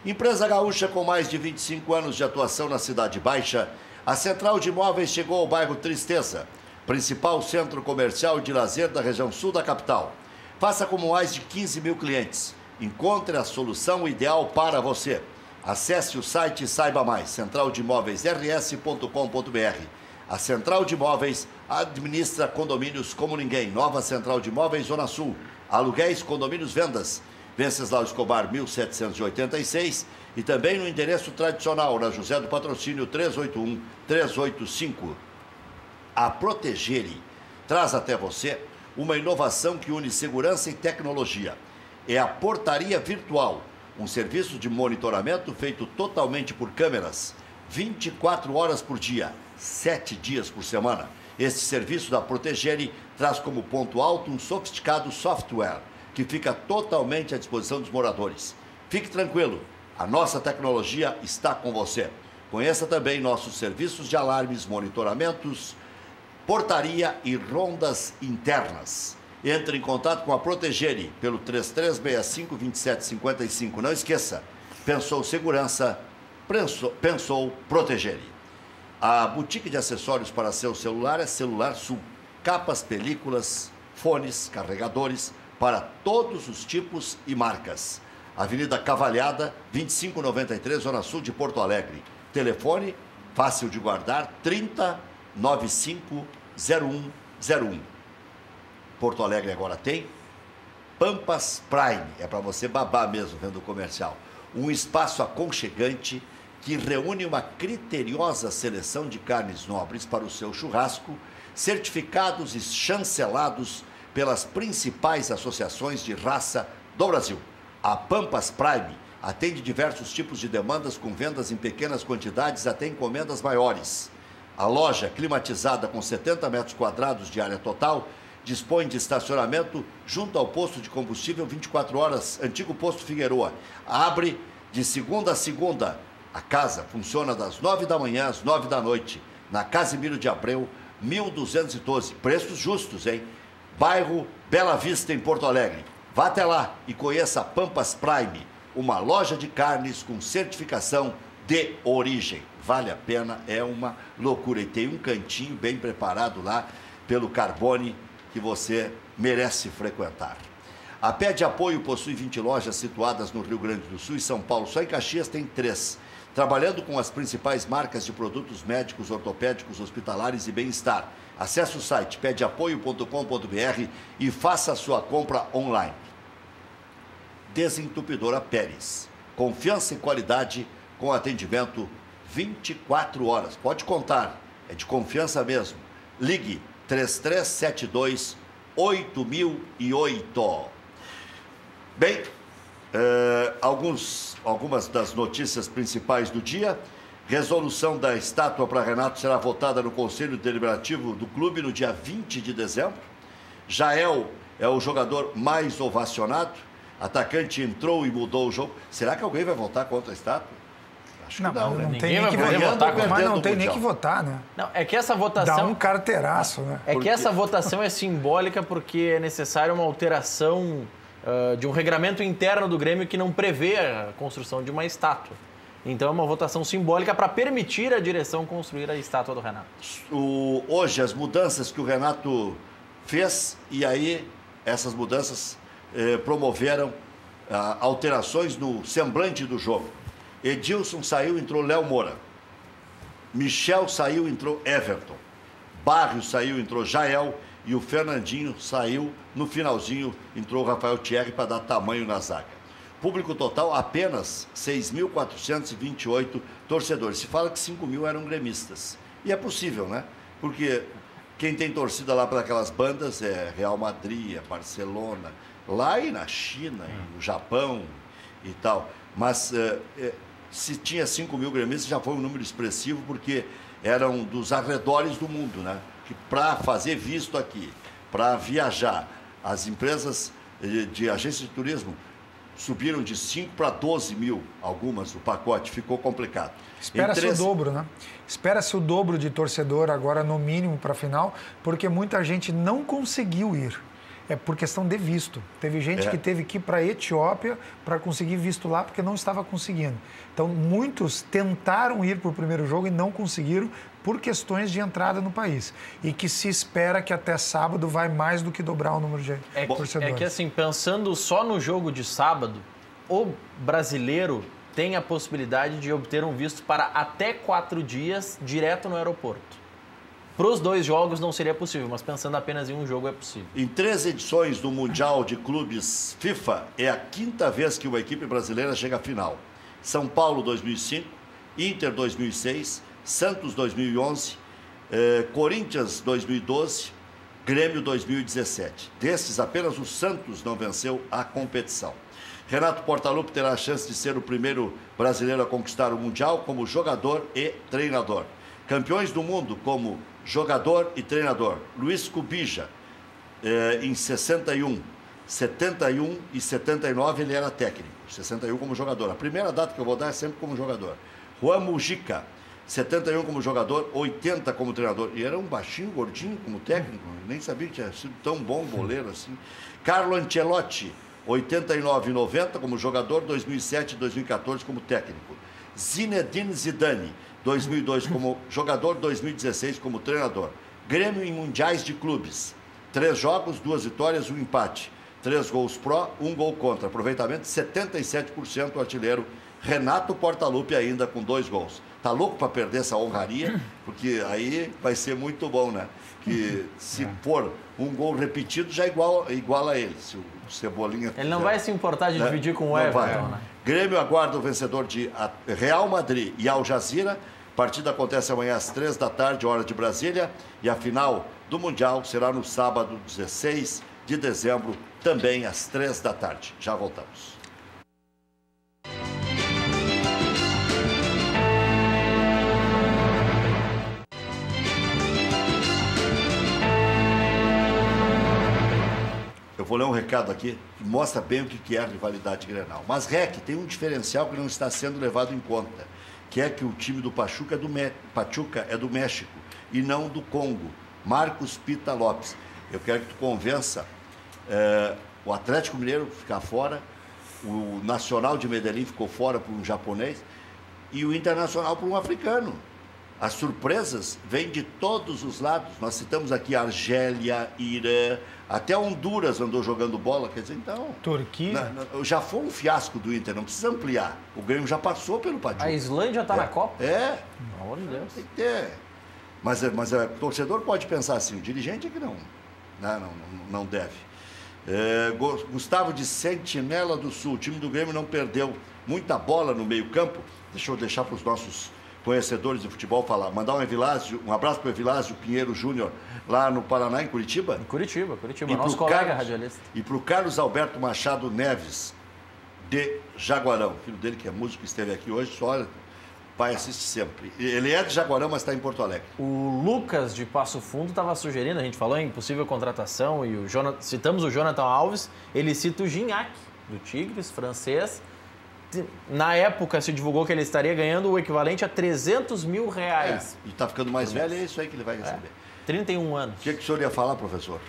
Empresa gaúcha com mais de 25 anos de atuação na Cidade Baixa. A Central de Imóveis chegou ao bairro Tristeza, principal centro comercial de lazer da região sul da capital. Faça como mais de 15 mil clientes. Encontre a solução ideal para você. Acesse o site e saiba mais. centraldemóveisrs.com.br. A Central de Imóveis administra condomínios como ninguém. Nova Central de Imóveis, Zona Sul. Aluguéis, condomínios, vendas. Venceslau Escobar, 1786. E também no endereço tradicional, na José do Patrocínio, 381-385. A Protegere traz até você uma inovação que une segurança e tecnologia. É a Portaria Virtual, um serviço de monitoramento feito totalmente por câmeras, 24 horas por dia, 7 dias por semana. Este serviço da Protegere traz como ponto alto um sofisticado software que fica totalmente à disposição dos moradores. Fique tranquilo, a nossa tecnologia está com você. Conheça também nossos serviços de alarmes, monitoramentos, portaria e rondas internas. Entre em contato com a Protegere pelo 3365-2755. Não esqueça, pensou segurança, pensou Protegere. A boutique de acessórios para seu celular é Celular Sul. Capas, películas, fones, carregadores para todos os tipos e marcas. Avenida Cavalhada, 2593, Zona Sul de Porto Alegre. Telefone, fácil de guardar, 3095-0101. Porto Alegre agora tem Pampas Prime, é para você babar mesmo vendo o comercial. Um espaço aconchegante que reúne uma criteriosa seleção de carnes nobres para o seu churrasco, certificados e chancelados pelas principais associações de raça do Brasil. A Pampas Prime atende diversos tipos de demandas com vendas em pequenas quantidades até encomendas maiores. A loja, climatizada com 70 metros quadrados de área total, dispõe de estacionamento junto ao posto de combustível 24 horas, antigo posto Figueroa. Abre de segunda a segunda. A casa funciona das 9 da manhã às 9 da noite. Na Casimiro de Abreu, 1212. Preços justos, hein? Bairro Bela Vista, em Porto Alegre. Vá até lá e conheça a Pampas Prime, uma loja de carnes com certificação de origem. Vale a pena, é uma loucura. E tem um cantinho bem preparado lá pelo Carbone que você merece frequentar. A Pé de Apoio possui 20 lojas situadas no Rio Grande do Sul e São Paulo. Só em Caxias tem 3. Trabalhando com as principais marcas de produtos médicos, ortopédicos, hospitalares e bem-estar. Acesse o site pedeapoio.com.br e faça a sua compra online. Desentupidora Pérez. Confiança e qualidade com atendimento 24 horas. Pode contar, é de confiança mesmo. Ligue 3372-8008. Bem, algumas das notícias principais do dia. Resolução da estátua para Renato será votada no Conselho Deliberativo do clube no dia 20 de dezembro. Jael é o jogador mais ovacionado. Atacante entrou e mudou o jogo. Será que alguém vai votar contra a estátua? Acho que não, né? Não tem nem que votar, mas não tem nem que votar, né? Não, é que essa votação... Dá um carteiraço, né? É que essa votação é simbólica porque é necessária uma alteração de um regramento interno do Grêmio que não prevê a construção de uma estátua. Então é uma votação simbólica para permitir a direção construir a estátua do Renato. Hoje, as mudanças que o Renato fez, e aí essas mudanças promoveram alterações no semblante do jogo. Edilson saiu, entrou Léo Moura. Michel saiu, entrou Everton. Barrios saiu, entrou Jael. E o Fernandinho saiu, no finalzinho, entrou o Rafael Thierry para dar tamanho na zaga. Público total, apenas 6.428 torcedores. Se fala que 5.000 eram gremistas. E é possível, né? Porque quem tem torcida lá para aquelas bandas é Real Madrid, é Barcelona, lá e na China, e no Japão e tal. Mas se tinha 5.000 gremistas, já foi um número expressivo, porque eram dos arredores do mundo, né? Que para fazer visto aqui, para viajar, as empresas de agência de turismo subiram de 5 para 12 mil, algumas, o pacote, ficou complicado. Espera-se o dobro, né? Espera-se o dobro de torcedor agora, no mínimo, para a final, porque muita gente não conseguiu ir. É por questão de visto. Teve gente que teve que ir para a Etiópia para conseguir visto lá, porque não estava conseguindo. Então, muitos tentaram ir para o primeiro jogo e não conseguiram por questões de entrada no país. E que se espera que até sábado vai mais do que dobrar o número de torcedores. É que, assim, pensando só no jogo de sábado, o brasileiro tem a possibilidade de obter um visto para até 4 dias direto no aeroporto. para os 2 jogos não seria possível, mas pensando apenas em um jogo é possível. Em 3 edições do Mundial de Clubes FIFA, é a 5ª vez que uma equipe brasileira chega à final. São Paulo 2005, Inter 2006, Santos 2011, Corinthians 2012, Grêmio 2017. Desses, apenas o Santos não venceu a competição. Renato Portaluppi terá a chance de ser o primeiro brasileiro a conquistar o Mundial como jogador e treinador. Campeões do mundo como jogador e treinador. Luiz Cubija, em 61, 71 e 79 ele era técnico. 61 como jogador. A primeira data que eu vou dar é sempre como jogador. Juan Mujica, 71 como jogador, 80 como treinador. E era um baixinho, gordinho como técnico. Eu nem sabia que tinha sido tão bom goleiro assim. Carlo Ancelotti, 89 e 90 como jogador, 2007 e 2014 como técnico. Zinedine Zidane, 2002 como jogador, 2016 como treinador. Grêmio em mundiais de clubes. 3 jogos, 2 vitórias, 1 empate. 3 gols pró, 1 gol contra. Aproveitamento 77%, o artilheiro Renato Portaluppi ainda com 2 gols. Tá louco para perder essa honraria? Porque aí vai ser muito bom, né? Que se for um gol repetido, já iguala ele. Se o Cebolinha... Ele não vai se importar de dividir com o Everton, né? Grêmio aguarda o vencedor de Real Madrid e Al Jazeera. A partida acontece amanhã às 3 da tarde, hora de Brasília. E a final do Mundial será no sábado, 16 de dezembro, também às 3 da tarde. Já voltamos. Eu vou ler um recado aqui que mostra bem o que é a rivalidade Grenal. Mas, Rec, tem um diferencial que não está sendo levado em conta, que é que o time do Pachuca é do México e não do Congo. Marcos Pita Lopes. Eu quero que tu convença o Atlético Mineiro ficar fora, o Nacional de Medellín ficou fora por um japonês e o Internacional por um africano. As surpresas vêm de todos os lados. Nós citamos aqui Argélia, Irã, até Honduras andou jogando bola. Quer dizer, então... Turquia. Já foi um fiasco do Inter, não precisa ampliar. O Grêmio já passou pelo Pachuca. A Islândia está na Copa? É. Pelo amor de Deus. Tem que ter. Mas o torcedor pode pensar assim, o dirigente é que não deve. Gustavo de Sentinela do Sul, o time do Grêmio não perdeu muita bola no meio-campo. Deixa eu deixar para os nossos conhecedores de futebol falar. Mandar um abraço para o Evilásio Pinheiro Júnior, lá no Paraná, em Curitiba. Em Curitiba, nosso colega radialista. E para o Carlos Alberto Machado Neves, de Jaguarão, filho dele que é músico, esteve aqui hoje, só olha, o pai assiste sempre. Ele é de Jaguarão, mas está em Porto Alegre. O Lucas de Passo Fundo estava sugerindo, a gente falou em possível contratação, e citamos o Jonathan Alves, ele cita o Gignac, do Tigres, francês. Na época se divulgou que ele estaria ganhando o equivalente a 300 mil reais. E está ficando mais velho, é isso aí que ele vai receber. 31 anos. O que o senhor ia falar, professor?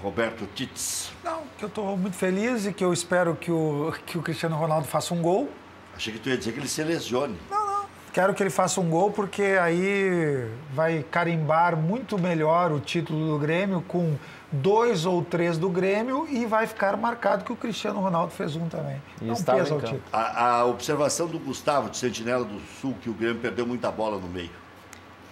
Roberto Tits. Não, que eu estou muito feliz e que eu espero que o Cristiano Ronaldo faça um gol. Achei que tu ia dizer que ele se lesione. Não. Quero que ele faça um gol porque aí vai carimbar muito melhor o título do Grêmio com 2 ou 3 do Grêmio e vai ficar marcado que o Cristiano Ronaldo fez um também. E não pesa ao título. A observação do Gustavo de Sentinela do Sul, que o Grêmio perdeu muita bola no meio.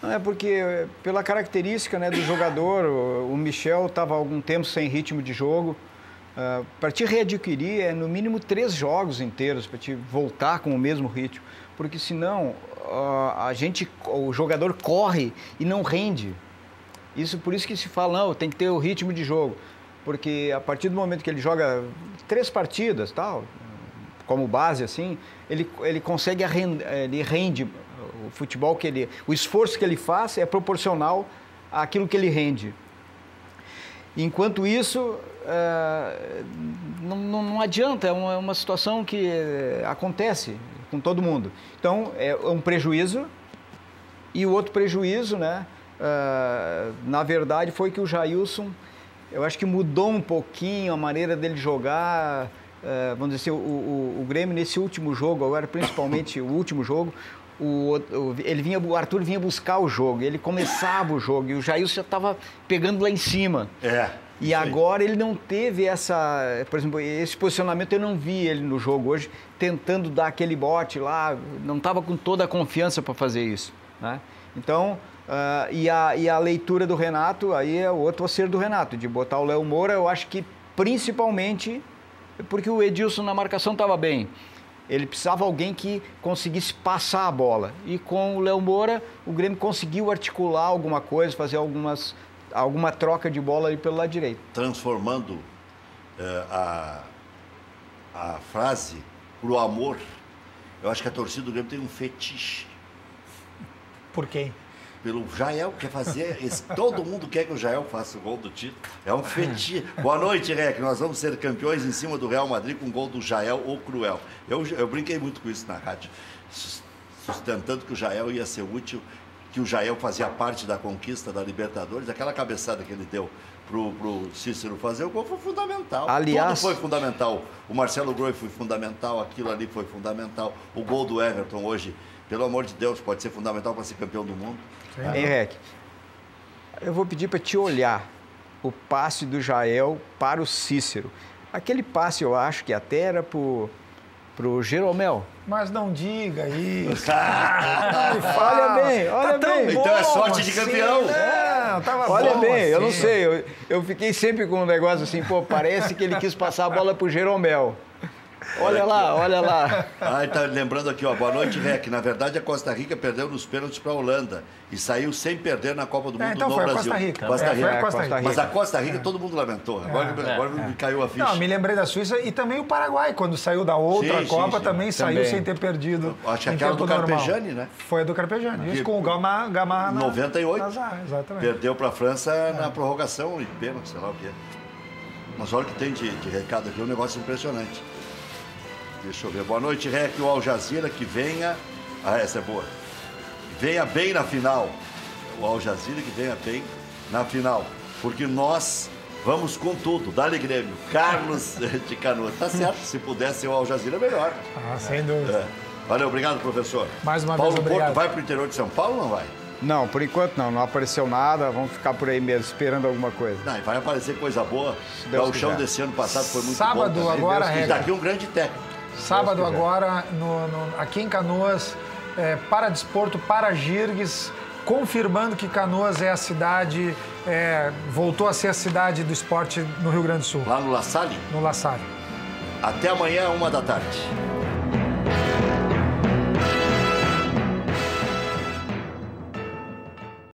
Não, é porque, pela característica, né, do jogador, o Michel estava há algum tempo sem ritmo de jogo. Para te readquirir, no mínimo 3 jogos inteiros, para te voltar com o mesmo ritmo. Porque senão, o jogador corre e não rende. Por isso que se fala, não, tem que ter o ritmo de jogo. Porque a partir do momento que ele joga 3 partidas, tal, como base, assim, ele consegue, ele rende. O futebol o esforço que ele faz é proporcional àquilo que ele rende. Enquanto isso, não adianta, é uma situação que acontece com todo mundo. Então, é um prejuízo, e o outro prejuízo, né, na verdade, foi que o Jailson, eu acho que mudou um pouquinho a maneira dele jogar, vamos dizer assim, o Grêmio nesse último jogo, agora principalmente o último jogo, o Arthur vinha buscar o jogo, ele começava o jogo, e o Jailson já estava pegando lá em cima. E agora ele não teve por exemplo, esse posicionamento eu não vi ele no jogo hoje, tentando dar aquele bote lá, não estava com toda a confiança para fazer isso. né? Então, e a leitura do Renato, aí é o outro acerto do Renato, de botar o Léo Moura, eu acho que principalmente porque o Edilson na marcação estava bem. Ele precisava de alguém que conseguisse passar a bola. E com o Léo Moura, o Grêmio conseguiu articular alguma coisa, fazer alguma troca de bola ali pelo lado direito. Transformando a frase pro amor, eu acho que a torcida do Grêmio tem um fetiche. Por quem? Pelo Jael, quer fazer. Todo mundo quer que o Jael faça o gol do título. É um fetiche. Boa noite, Rec. Nós vamos ser campeões em cima do Real Madrid com o gol do Jael ou Cruel. Eu brinquei muito com isso na rádio, sustentando que o Jael ia ser útil, que o Jael fazia parte da conquista da Libertadores. Aquela cabeçada que ele deu pro Cícero fazer o gol foi fundamental. Aliás, tudo foi fundamental. O Marcelo Groi foi fundamental, aquilo ali foi fundamental. O gol do Everton hoje, pelo amor de Deus, pode ser fundamental para ser campeão do mundo. Henrique, eu vou pedir para te olhar o passe do Jael para o Cícero. Aquele passe eu acho que até era pro Jeromel. Mas não diga isso. Olha bem, olha bem. Então é sorte de campeão. Não, tava Olha bom bem, assim. eu não sei, eu fiquei sempre com um negócio assim, pô, parece que ele quis passar a bola pro Jeromel. Olha lá, olha lá. Tá lembrando aqui, ó, boa noite, Rec. Na verdade, a Costa Rica perdeu nos pênaltis para a Holanda e saiu sem perder na Copa do Mundo Então no foi Brasil. a Costa Rica. Costa Rica. Foi a Costa Rica. Mas a Costa Rica todo mundo lamentou. Agora me caiu a ficha. Não, me lembrei da Suíça e também o Paraguai, quando saiu da outra Sim, Copa, sim. também saiu sem ter perdido. Acho que em aquela tempo do normal. Carpegiani, né? Foi a do Carpegiani. Isso com o Gamarra 98. Exatamente. Perdeu para a França na prorrogação e pênalti, sei lá o quê. Mas olha o que tem de recado aqui, é um negócio impressionante. Deixa eu ver. Boa noite, Rec. O Al Jazeera que venha... Ah, essa é boa. Venha bem na final. O Al Jazeera que venha bem na final. Porque nós vamos com tudo. Dá-lhe Grêmio. Carlos de Canoas. Tá certo. Se pudesse ser o Al Jazeera, melhor. Sem dúvida. Valeu, obrigado, professor. Mais uma Paulo vez, obrigado. Porto vai pro interior de São Paulo ou não vai? Não, por enquanto não apareceu nada, vamos ficar por aí mesmo, esperando alguma coisa. Não, e vai aparecer coisa boa. Deus O chão quiser. desse ano passado foi muito Sábado bom. Sábado agora, E Rec. daqui um grande técnico. Sábado agora, aqui em Canoas, Paradesporto, Paragirgues, confirmando que Canoas é a cidade, voltou a ser a cidade do esporte no Rio Grande do Sul, Lá no La Salle. no La Salle. Até amanhã, 1h da tarde.